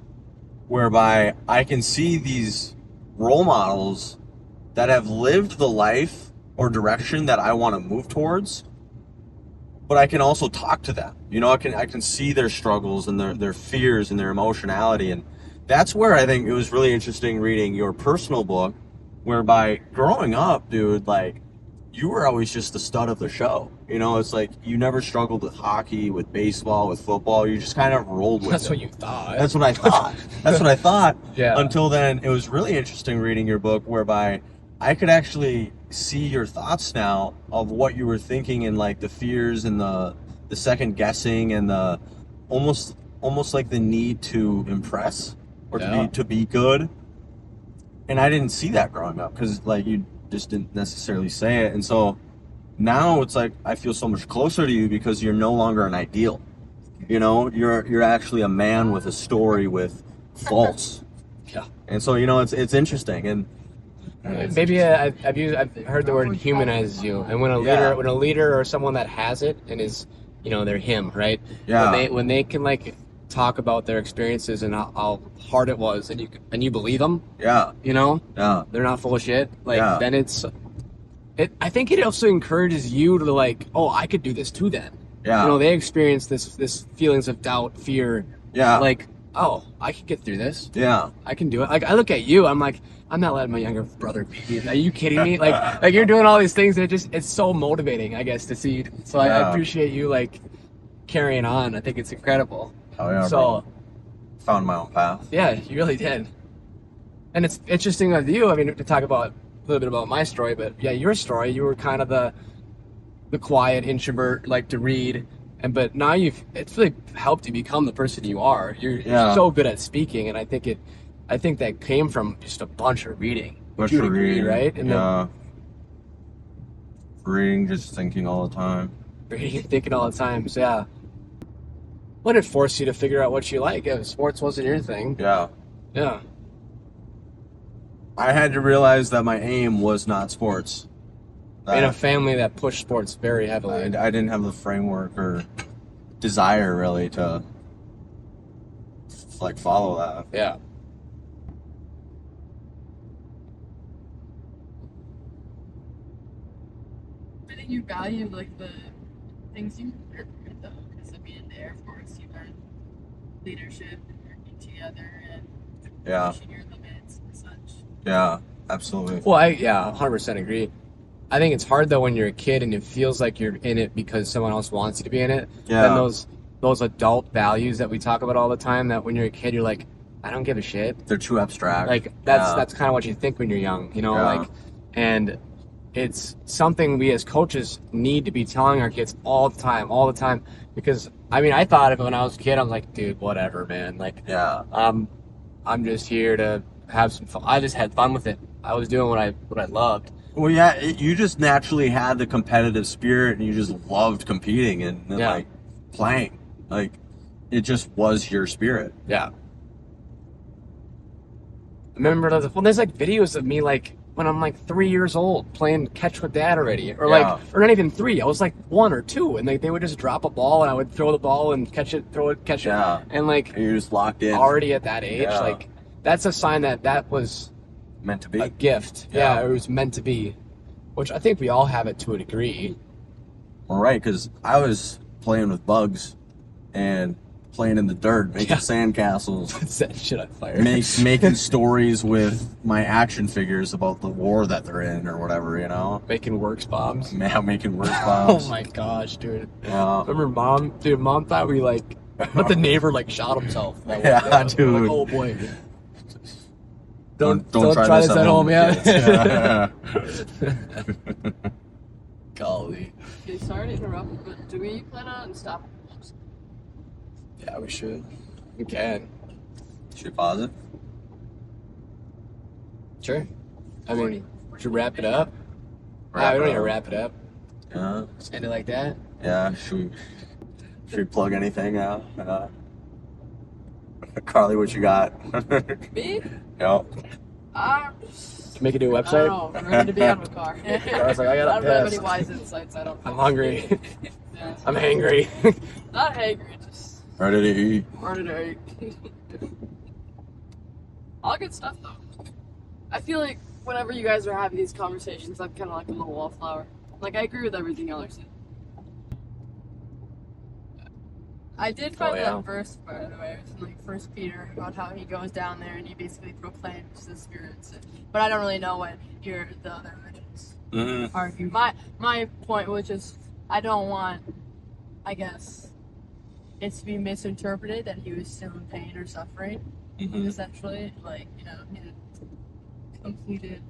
whereby I can see these role models that have lived the life or direction that I want to move towards, but I can also talk to them. You know, I can see their struggles and their fears and their emotionality, and that's where I think it was really interesting reading your personal book, whereby growing up, dude, like, you were always just the stud of the show. You know, it's like you never struggled with hockey, with baseball, with football. You just kind of rolled with it. That's what you thought. That's what I thought. That's what I thought. Yeah. Until then, it was really interesting reading your book, whereby I could actually see your thoughts now of what you were thinking, and like the fears and the second guessing and the almost like the need to impress or to be good. And I didn't see that growing up because like you just didn't necessarily say it. And so now it's like I feel so much closer to you because you're no longer an ideal. You know, you're actually a man with a story with faults. Yeah. And so, you know, it's interesting. And maybe I've heard the word humanizes you, and when a leader or someone that has it and is, you know, they're him, right? Yeah. When they can like talk about their experiences and how hard it was, and you believe them. Yeah. You know. Yeah. They're not full of shit. Like then I think it also encourages you to like, oh, I could do this too. Then. Yeah. You know, they experience this feelings of doubt, fear. Yeah. Like, oh, I could get through this. Yeah. I can do it. Like I look at you, I'm like, I'm not letting my younger brother be. Are you kidding me? Like you're doing all these things that it's so motivating, I guess, to see. So I appreciate you like carrying on. I think it's incredible. Oh yeah. So bro. Found my own path. yeah, you really did. And it's interesting with you. I mean, to talk about a little bit about my story, but yeah, your story. You were kind of the quiet introvert, like to read, but now it's really helped you become the person you are. You're so good at speaking, and I think that came from just a bunch of reading. Would you agree, right? And reading, just thinking all the time. Reading and thinking all the time. So yeah. What did it force you to figure out what you like? If sports wasn't your thing. Yeah. Yeah. I had to realize that my aim was not sports. In a family that pushed sports very heavily. I didn't have the framework or desire really to like follow that. Yeah. I think you value like the things you learn though, because I mean in the Air Force you learn leadership and working together and pushing your limits and such. Yeah, absolutely. Well, I 100% agree. I think it's hard though when you're a kid and it feels like you're in it because someone else wants you to be in it. Yeah. Then those adult values that we talk about all the time, that when you're a kid you're like, I don't give a shit. They're too abstract. Like that's kind of what you think when you're young, you know, like, and it's something we as coaches need to be telling our kids all the time, because I mean, I thought of it when I was a kid. I'm like, dude, whatever, man. Like, I'm just here to have some fun. I just had fun with it. I was doing what I loved. Well, yeah, you just naturally had the competitive spirit, and you just loved competing and like playing. Like, it just was your spirit. Yeah. Remember, there's like videos of me like when I'm like 3 years old playing catch with dad already, or or not even 3. I was like 1 or 2, and they would just drop a ball, and I would throw the ball and catch it, and like you're just locked in already at that age. Like that's a sign that was meant to be a gift. Yeah, it was meant to be, which I think we all have it to a degree. Well, right, because I was playing with bugs and playing in the dirt, making sandcastles. Set shit on fire. Making stories with my action figures about the war that they're in or whatever, you know? Making works bombs. Man, making works bombs. Oh my gosh, dude. Yeah. Remember mom thought we like, but the neighbor like shot himself. Dude. Like, oh boy. Don't try this at home, Golly. Okay, sorry to interrupt, but do we plan on stopping? Yeah, we should. You can. Should we pause it? Sure. I mean, 40. should we wrap it up? Wrap We don't it need to up. wrap it up. Yeah. Just end it like that. Yeah. Should we plug anything out? Carly, what you got? Me? Yep. Make it do a I website. don't know. I'm ready to be on the car. I was like, I gotta don't have piss. any wise insights. I don't. I'm hungry. Yeah. I'm hangry. Not angry, just Ready to eat. ready to eat. All good stuff though. I feel like whenever you guys are having these conversations, I'm kind of like a little wallflower. Like I agree with everything y'all are saying. I did find that verse, by the way, it was in like 1 Peter, about how he goes down there and he basically proclaims the spirits. But I don't really know what the other religions argue. My point was just, I don't want, I guess, it to be misinterpreted that he was still in pain or suffering. Essentially, like, you know, he had completed.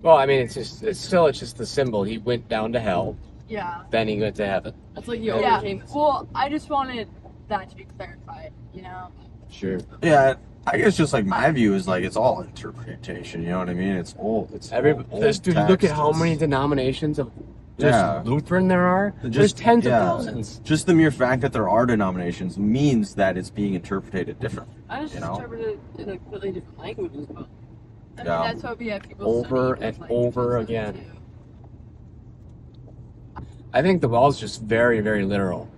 Well, I mean, it's just the symbol. He went down to hell. Yeah. Then he went to heaven. That's like you overcame. Well, I just wanted that to be clarified, you know? Sure. Yeah, I guess just like my view is like it's all interpretation. You know what I mean? It's old. It's old Dude, look at how many denominations of just Lutheran there are. There's tens of thousands. Just the mere fact that there are denominations means that it's being interpreted differently. I just interpreted it in a completely different language as well. I mean, Yeah. that's what we have people Over study and English over languages again. too. I think the Bible's just very, very literal.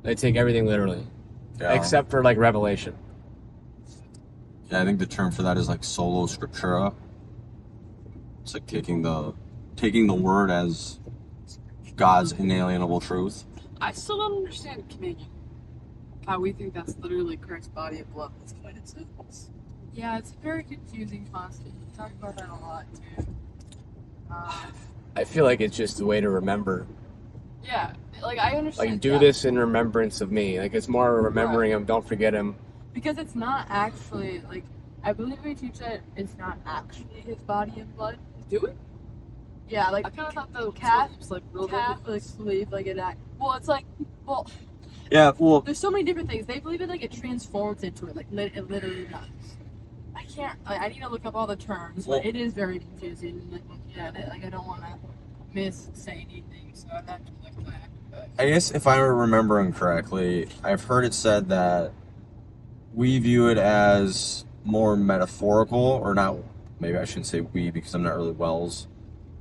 They take everything literally, except for like Revelation. Yeah, I think the term for that is like solo scriptura. It's like taking the word as God's inalienable truth. I still don't understand communion. How we think that's literally Christ's body and blood. That's quite a sentence. Yeah, it's a very confusing concept. We talk about that a lot too. I feel like it's just a way to remember. Yeah, like I understand. Like, do this in remembrance of me. Like, it's more remembering him. Don't forget him. Because it's not actually, like, I believe we teach that it's not actually his body and blood. Do it? Yeah, like, I kind of thought the Catholics, like, Catholics believe, like, well, it's like, well, Yeah, well, there's so many different things. They believe it, like, it transforms into it, like, it literally does. I need to look up all the terms, but it is very confusing, like, looking at it. Like, I don't want to say anything, so I'd have to look back. But I guess if I'm remembering correctly, I've heard it said that we view it as more metaphorical, or not, maybe I shouldn't say we because I'm not really Wells,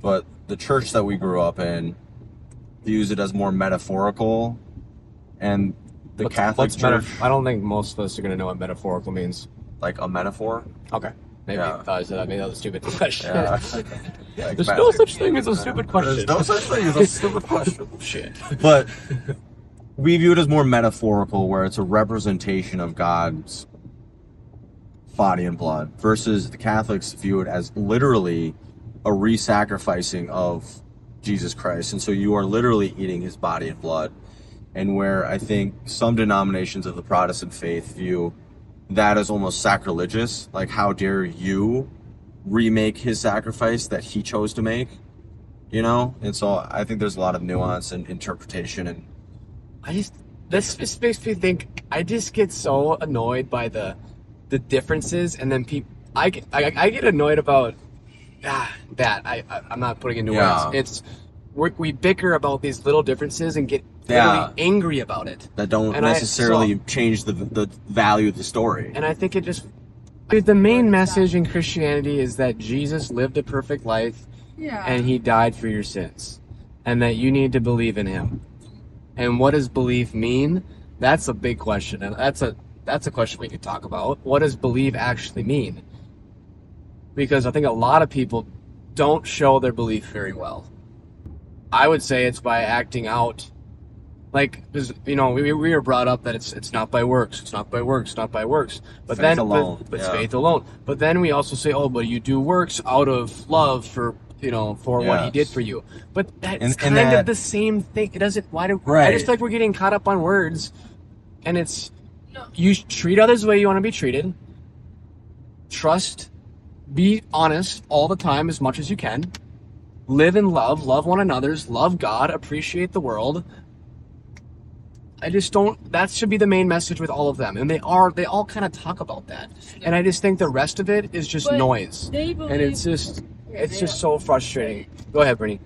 but the church that we grew up in views it as more metaphorical, and the Catholic Church... I don't think most of us are going to know what metaphorical means. Like a metaphor? Okay. Maybe I thought I said that. Maybe that was a stupid question. Yeah. Like There's no such thing as a stupid question. There's no such thing as a stupid question. Shit. But we view it as more metaphorical, where it's a representation of God's body and blood, versus the Catholics view it as literally a re-sacrificing of Jesus Christ. And so you are literally eating his body and blood. And where I think some denominations of the Protestant faith view that as almost sacrilegious, like how dare you remake his sacrifice that he chose to make, you know? And so I think there's a lot of nuance and interpretation, and this just makes me think. I just get so annoyed by the differences, and then people. I get annoyed about that. I'm not putting into words. It's we bicker about these little differences and get really angry about it. That don't necessarily change the value of the story. And I think it just... Dude, the main message in Christianity is that Jesus lived a perfect life, and he died for your sins, and that you need to believe in him. And what does belief mean? That's a big question, and that's a question we could talk about. What does believe actually mean? Because I think a lot of people don't show their belief very well. I would say it's by acting out. Like, you know, we were brought up that it's not by works, it's not by works, it's not by works. But faith alone. But it's faith alone. But then we also say, oh, but you do works out of love for what he did for you. But that's kind of the same thing. It doesn't. I just feel like we're getting caught up on words, and it's you treat others the way you want to be treated. Trust, be honest all the time as much as you can. Live in love one another, love God, appreciate the world. I just don't. That should be the main message with all of them, and they all kind of talk about that. And I just think the rest of it is just But noise, they believe, and it's just so frustrating. Go ahead, Brittany.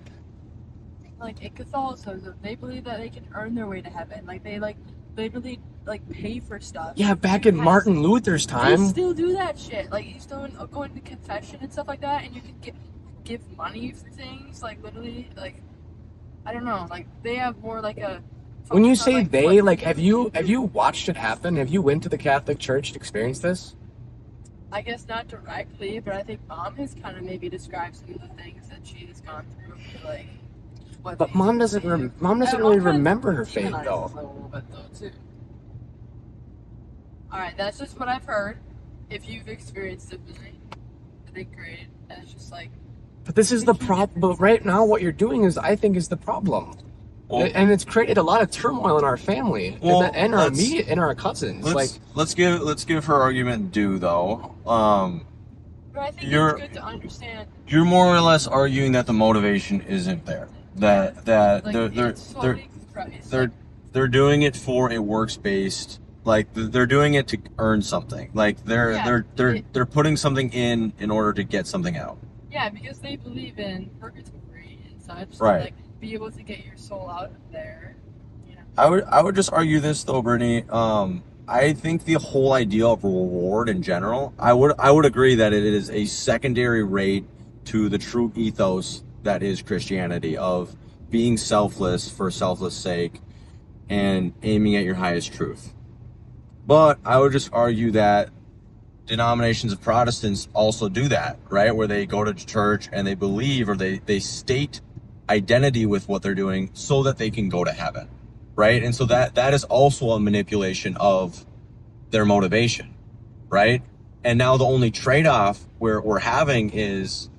Like in Catholicism, they believe that they can earn their way to heaven. Like they really pay for stuff. Yeah, back in Martin Luther's They time. still do that shit. Like you still go into confession and stuff like that, and you can give money for things. Like literally, like I don't know. Like they have more like a. When you focus on, say like, they, what like, have you watched it happen? Have you went to the Catholic Church to experience this? I guess not directly, but I think Mom has kind of maybe described some of the things that she has gone through. Like, what But they Mom doesn't believe. really remember her faith Humanizes though. a little bit though too. All right, that's just what I've heard. If you've experienced it, I think great. That's just like. But this is the problem. But right now, what you're doing I think is the problem. Well, And it's created a lot of turmoil in our family and our immediate and our cousins. Let's give her argument due though. But I think You're- it's good to understand. You're more or less arguing that the motivation isn't there. That Like, they're it's solely Christ. they're doing it for a works based. Like they're doing it to earn something. Like they're putting something in order to get something out. Yeah, because they believe in purgatory and such. Right. To, like, be able to get your soul out of there. You know. I would just argue this though, Brittany. I think the whole idea of reward in general, I would agree that it is a secondary rate to the true ethos that is Christianity, of being selfless for selfless sake and aiming at your highest truth. But I would just argue that denominations of Protestants also do that, right? Where they go to church and they believe, or they state identity with what they're doing so that they can go to heaven, right? And so that is also a manipulation of their motivation, right? And now the only trade-off we're having is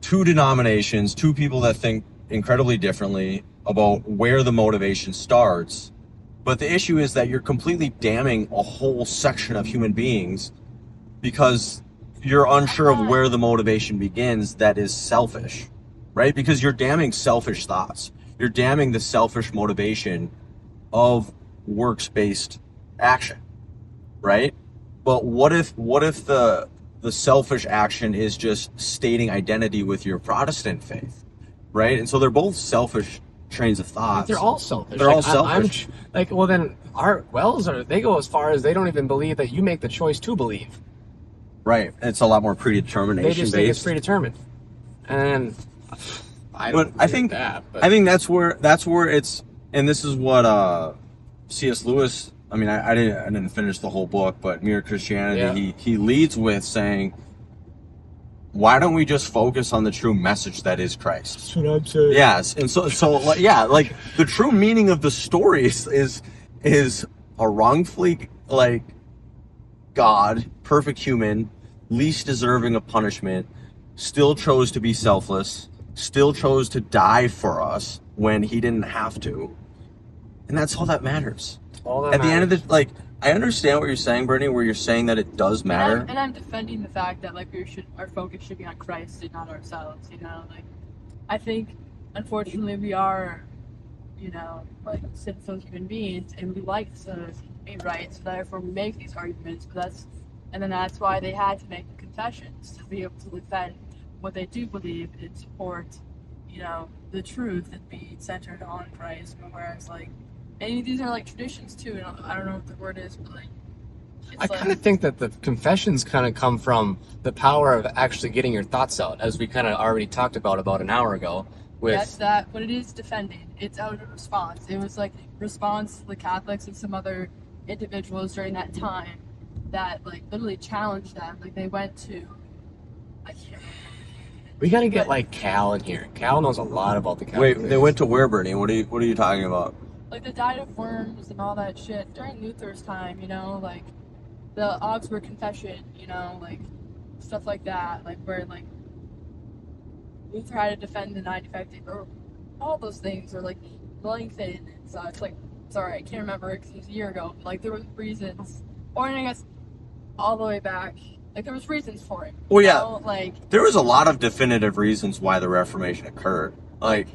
two denominations, two people that think incredibly differently about where the motivation starts. But the issue is that you're completely damning a whole section of human beings because you're unsure of where the motivation begins that is selfish, right? Because you're damning selfish thoughts. You're damning the selfish motivation of works-based action, right? But what if the selfish action is just stating identity with your Protestant faith, right? And so they're both selfish trains of thought. They're all selfish. They're all selfish. Mm-hmm. Then our Wells they go as far as they don't even believe that you make the choice to believe. Right. It's a lot more predetermination They just think it's based. predetermined. And I But don't I agree think with that. But I think that's where it's, and this is what C.S. Lewis. I mean, I didn't finish the whole book, but Mere Christianity. He leads with saying, why don't we just focus on the true message that is Christ? that's what I'm saying. Yes, and so yeah, like the true meaning of the story is a wrongfully, like, God, perfect human, least deserving of punishment, still chose to be selfless, still chose to die for us when he didn't have to, and that's all that matters. All that At the end of matters. the, like, I understand what you're saying, Brittany, where you're saying that it does matter. And I'm defending the fact that like our focus should be on Christ and not ourselves. You know, like I think unfortunately we are, you know, like sinful human beings, and we like to be right, so therefore we make these arguments. But that's why they had to make the confessions, to be able to defend what they do believe and support, you know, the truth and be centered on Christ. But whereas like, and these are like traditions too, and I don't know what the word is, but like. I kind of think that the confessions kind of come from the power of actually getting your thoughts out, as we kind of already talked about an hour ago. That's that, but it is defending. It's out of response. It was like response to the Catholics and some other individuals during that time that like literally challenged them. Like they went to, I can't. We got to get like Cal in here. Cal knows a lot about the Catholic. Wait, they went to where, Brittany? What are you talking about? Like the diet of worms and all that shit during Luther's time. You know, like the Augsburg Confession. You know, like stuff like that. Like where like Luther had to defend the nine defective, or all those things, or like Melanchthon and such. Like, sorry, I can't remember because it was a year ago. But like there was reasons, or I guess all the way back. Like there was reasons for it. Well, you yeah. know? Like There was a lot of definitive reasons why the Reformation occurred. Like,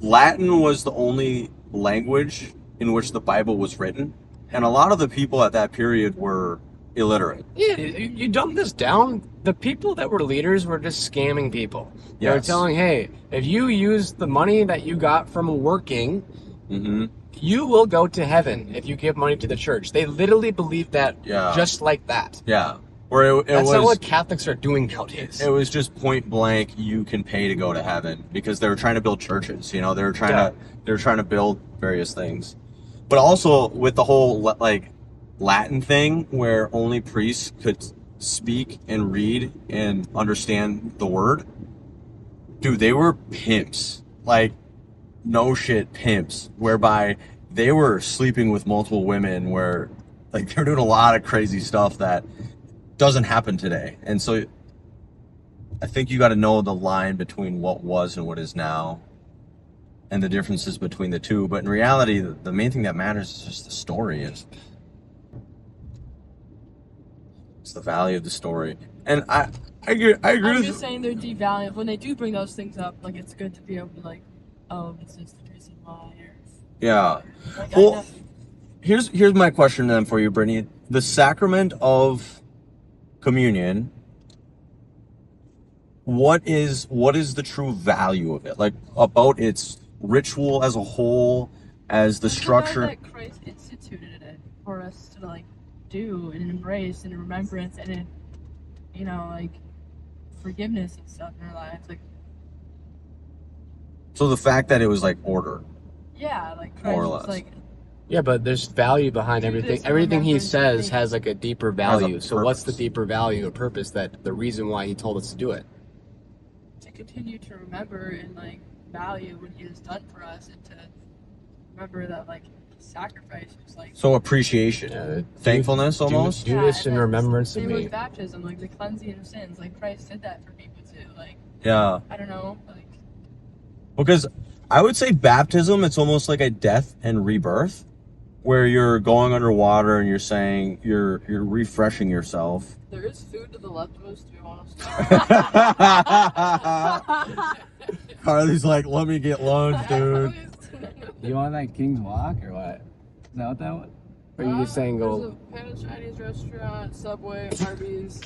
Latin was the only language in which the Bible was written, and a lot of the people at that period were illiterate. Yeah, you dumb this down. The people that were leaders were just scamming people. They were Yes. telling, hey, if you use the money that you got from working, Mm-hmm. you will go to heaven if you give money to the church. They literally believed that Yeah. just like that. Yeah. Where it That's was, not what Catholics are doing nowadays. it was just point blank, you can pay to go to heaven, because they were trying to build churches. You know, they were trying to build various things. But also with the whole like Latin thing, where only priests could speak and read and understand the word. Dude, they were pimps. Like, no shit, pimps. Whereby they were sleeping with multiple women, where like they're doing a lot of crazy stuff that doesn't happen today. And so I think you got to know the line between what was and what is now, and the differences between the two. But in reality, the main thing that matters is just the story. It's the value of the story. And I agree I'm with just saying they're devaluing. When they do bring those things up, like, it's good to be able to, like, oh, this is the reason why. yeah. Like, Well, here's my question then for you, Brittany. The sacrament of communion, what is the true value of it? Like, about its ritual as a whole, as the structure. That Christ instituted it for us to, like, do and embrace and remembrance and, you know, like, forgiveness and stuff in our lives. Like, So the fact that it was like order. yeah, like, Christ More or was less. like, Yeah, but there's value behind Do everything. this and Everything he remember says things. has like a deeper Has a value. So what's the purpose. deeper value or purpose, that the reason why he told us to do it? to continue to remember and, like, value what he has done for us, and to remember that, like, sacrifice was, like, So appreciation, Yeah, thankfulness, almost. Do this in and then remembrance of same me. with baptism, like, the cleansing of sins. Like, Christ did that for people too. Like, Yeah, I don't know, like, because I would say baptism, it's almost like a death and rebirth, where you're going underwater and you're saying you're refreshing yourself. there is food to the left of us, to be honest. Carly's like, let me get lunch, dude. You want that King's Walk or what? Is that what that was? Or are you just saying There's go? a Panda Chinese restaurant, Subway, Arby's.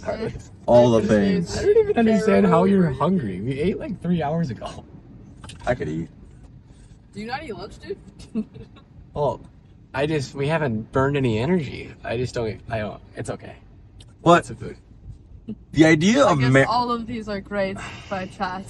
All the things. I don't even understand how you're hungry. We ate like 3 hours ago. I could eat. Do you not eat lunch, dude? Well, we haven't burned any energy. I don't. It's okay. But Lots of food. the idea I of guess all of these are great by chat.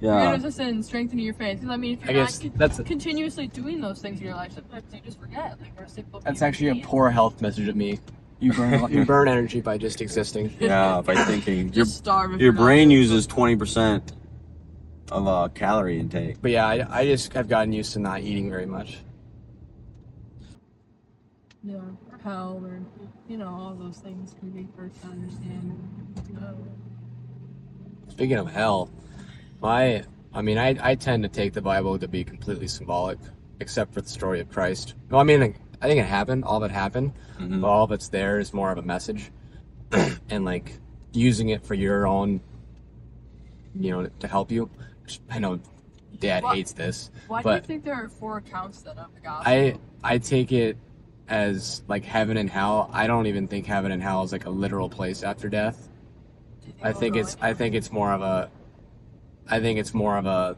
yeah, Forgiveness and strengthening your faith. Because, I mean, if I you're guess not that's continuously doing those things in your life, sometimes you just forget. Like, we're simple that's human actually a beings. poor health message of me. You burn energy by just existing. yeah, by thinking. Just starve. if Your you're not brain doing uses 20% of calorie intake. But yeah, I've gotten used to not eating very much. Yeah, or hell, or, you know, all those things can be hard to understand. Speaking of hell, I tend to take the Bible to be completely symbolic, except for the story of Christ. Well, I mean, I think it happened. All of it happened. Mhm. But all of it's there is more of a message, and like using it for your own, to help you. I know Dad What? hates this, Why do you but think there are 4 accounts then of the gospel? I take it as like heaven and hell. I don't even think heaven and hell is like a literal place after death. I think it's more of a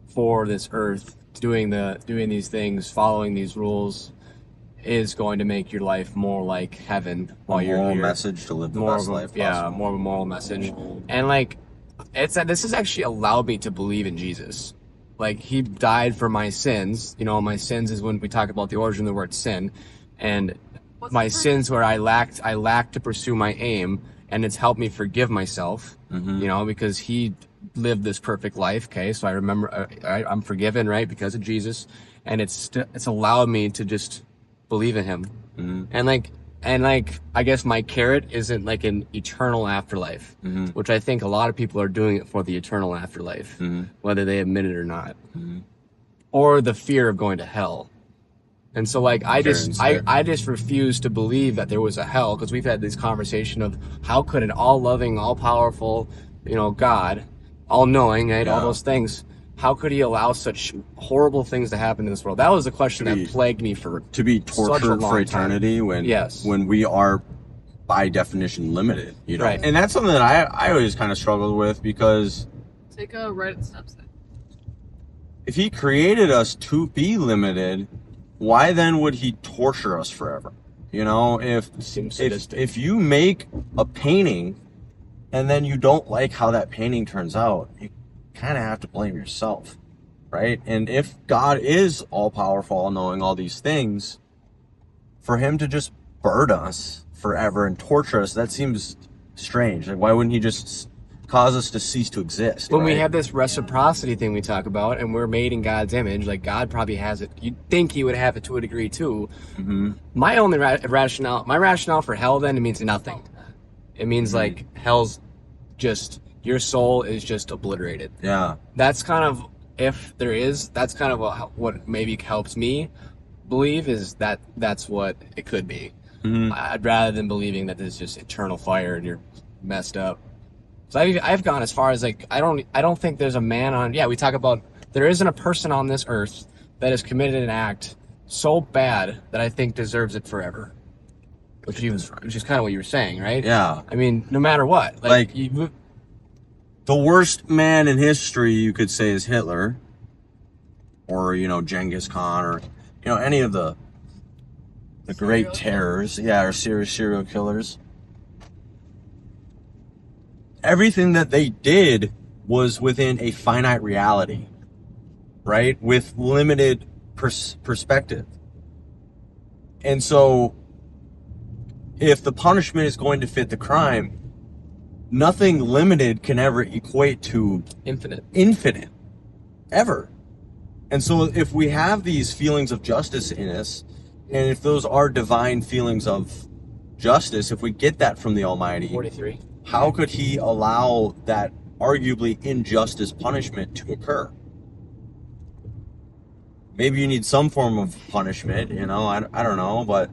for this earth, doing these things, following these rules is going to make your life more like heaven while you're Moral here. message to live the More best of a, life yeah, possible. more of a moral message. And like this has actually allowed me to believe in Jesus. Like, he died for my sins. My sins is when we talk about the origin of the word sin, and What's my the sins where I lacked to pursue my aim, and it's helped me forgive myself. Because he lived this perfect life. Okay, so I remember I'm forgiven, right, because of Jesus, and it's allowed me to just believe in him. And I guess my carrot isn't like an eternal afterlife, which I think a lot of people are doing it for the eternal afterlife, whether they admit it or not, or the fear of going to hell. And so, like, I just refuse to believe that there was a hell, because we've had this conversation of how could an all-loving, all-powerful, God, all-knowing, right, all Yeah. those things, how could he allow such horrible things to happen in this world? That was a question that plagued me for to be such a tortured long for eternity time. when we are by definition limited, you know. Right. And that's something that I always kind of struggled with, because Take a right steps then. if he created us to be limited, why then would he torture us forever? You know, if you make a painting and then you don't like how that painting turns out, you kind of have to blame yourself, right? And if God is all powerful, all knowing, all these things, for him to just burden us forever and torture us, that seems strange. Like, why wouldn't he just cause us to cease to exist? When right? we have this reciprocity thing we talk about, and we're made in God's image, like God probably has it. You'd think he would have it to a degree too. Mm-hmm. My only rationale for hell then, it means nothing. It means like hell's just, your soul is just obliterated. Yeah. That's kind of, if there is, that's kind of what maybe helps me believe is that that's what it could be. Mm-hmm. I'd rather than believing that there's just eternal fire and you're messed up. So I've gone as far as like I don't think there's a man on. Yeah, we talk about there isn't a person on this earth that has committed an act so bad that I think deserves it forever. Which is kind of what you were saying, right? Yeah. I mean, no matter what, Like the worst man in history, you could say, is Hitler, or Genghis Khan, or any of the great terrors, or serial killers. Everything that they did was within a finite reality, right? With limited perspective. And so, if the punishment is going to fit the crime, nothing limited can ever equate to infinite, ever. And so if we have these feelings of justice in us, and if those are divine feelings of justice, if we get that from the Almighty, 43. How could he allow that arguably injustice punishment to occur? Maybe you need some form of punishment, I don't know, but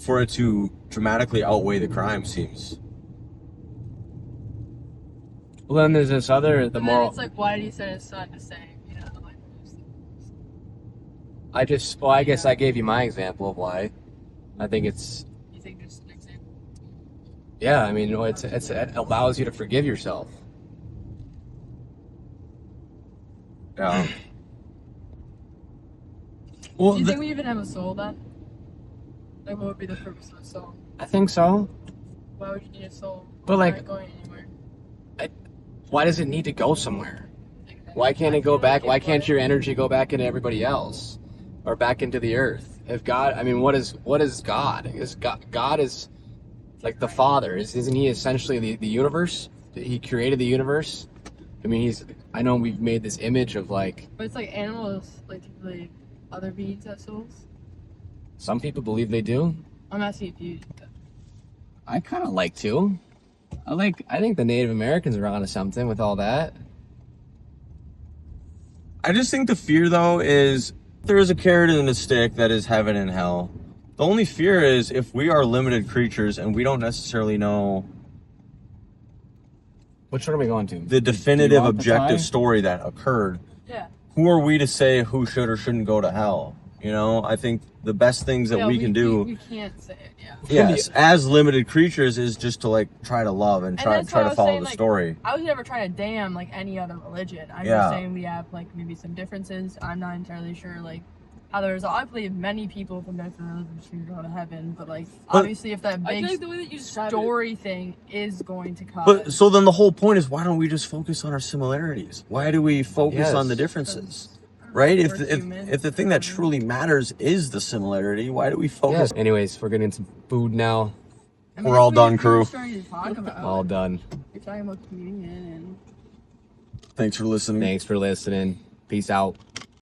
for it to dramatically outweigh the crime seems... Well, then there's this other, the moral... It's like, why did he send his son to save, I guess I gave you my example of why. I think it's... You think there's an example? Yeah, I mean, it allows you to forgive yourself. Yeah. Well, do you think we even have a soul then? Like, what would be the purpose of a soul? I think so. Why would you need a soul? But like, not going anywhere. Why does it need to go somewhere? Why can't it go back? Why can't your energy go back into everybody else, or back into the earth? If God, I mean, what is God? God is like the Father. Isn't he essentially the universe? He created the universe. I mean, I know we've made this image of like. But it's like animals, like typically other beings have souls. Some people believe they do. I'm asking if you. I kind of like to. I think the Native Americans are onto something with all that. I just think the fear, though, is there is a carrot and a stick that is heaven and hell. The only fear is if we are limited creatures and we don't necessarily know which one are we going to? The definitive objective story that occurred. Yeah. Who are we to say who should or shouldn't go to hell? I think the best things that we can do. We can't say it, yeah. Yes, as limited creatures is just to try to love and try to follow saying, the story. I was never trying to damn any other religion. I'm just saying we have maybe some differences. I'm not entirely sure how I believe many people from different religions should go to heaven, but obviously if that big the way that you story thing is going to cause. But so then the whole point is, why don't we just focus on our similarities? Why do we focus on the differences? Right? If the thing that truly matters is the similarity, why do we focus? Yeah. Anyways, we're getting some food now. We're all done, crew. All done. You're talking about communion and... Thanks for listening. Peace out.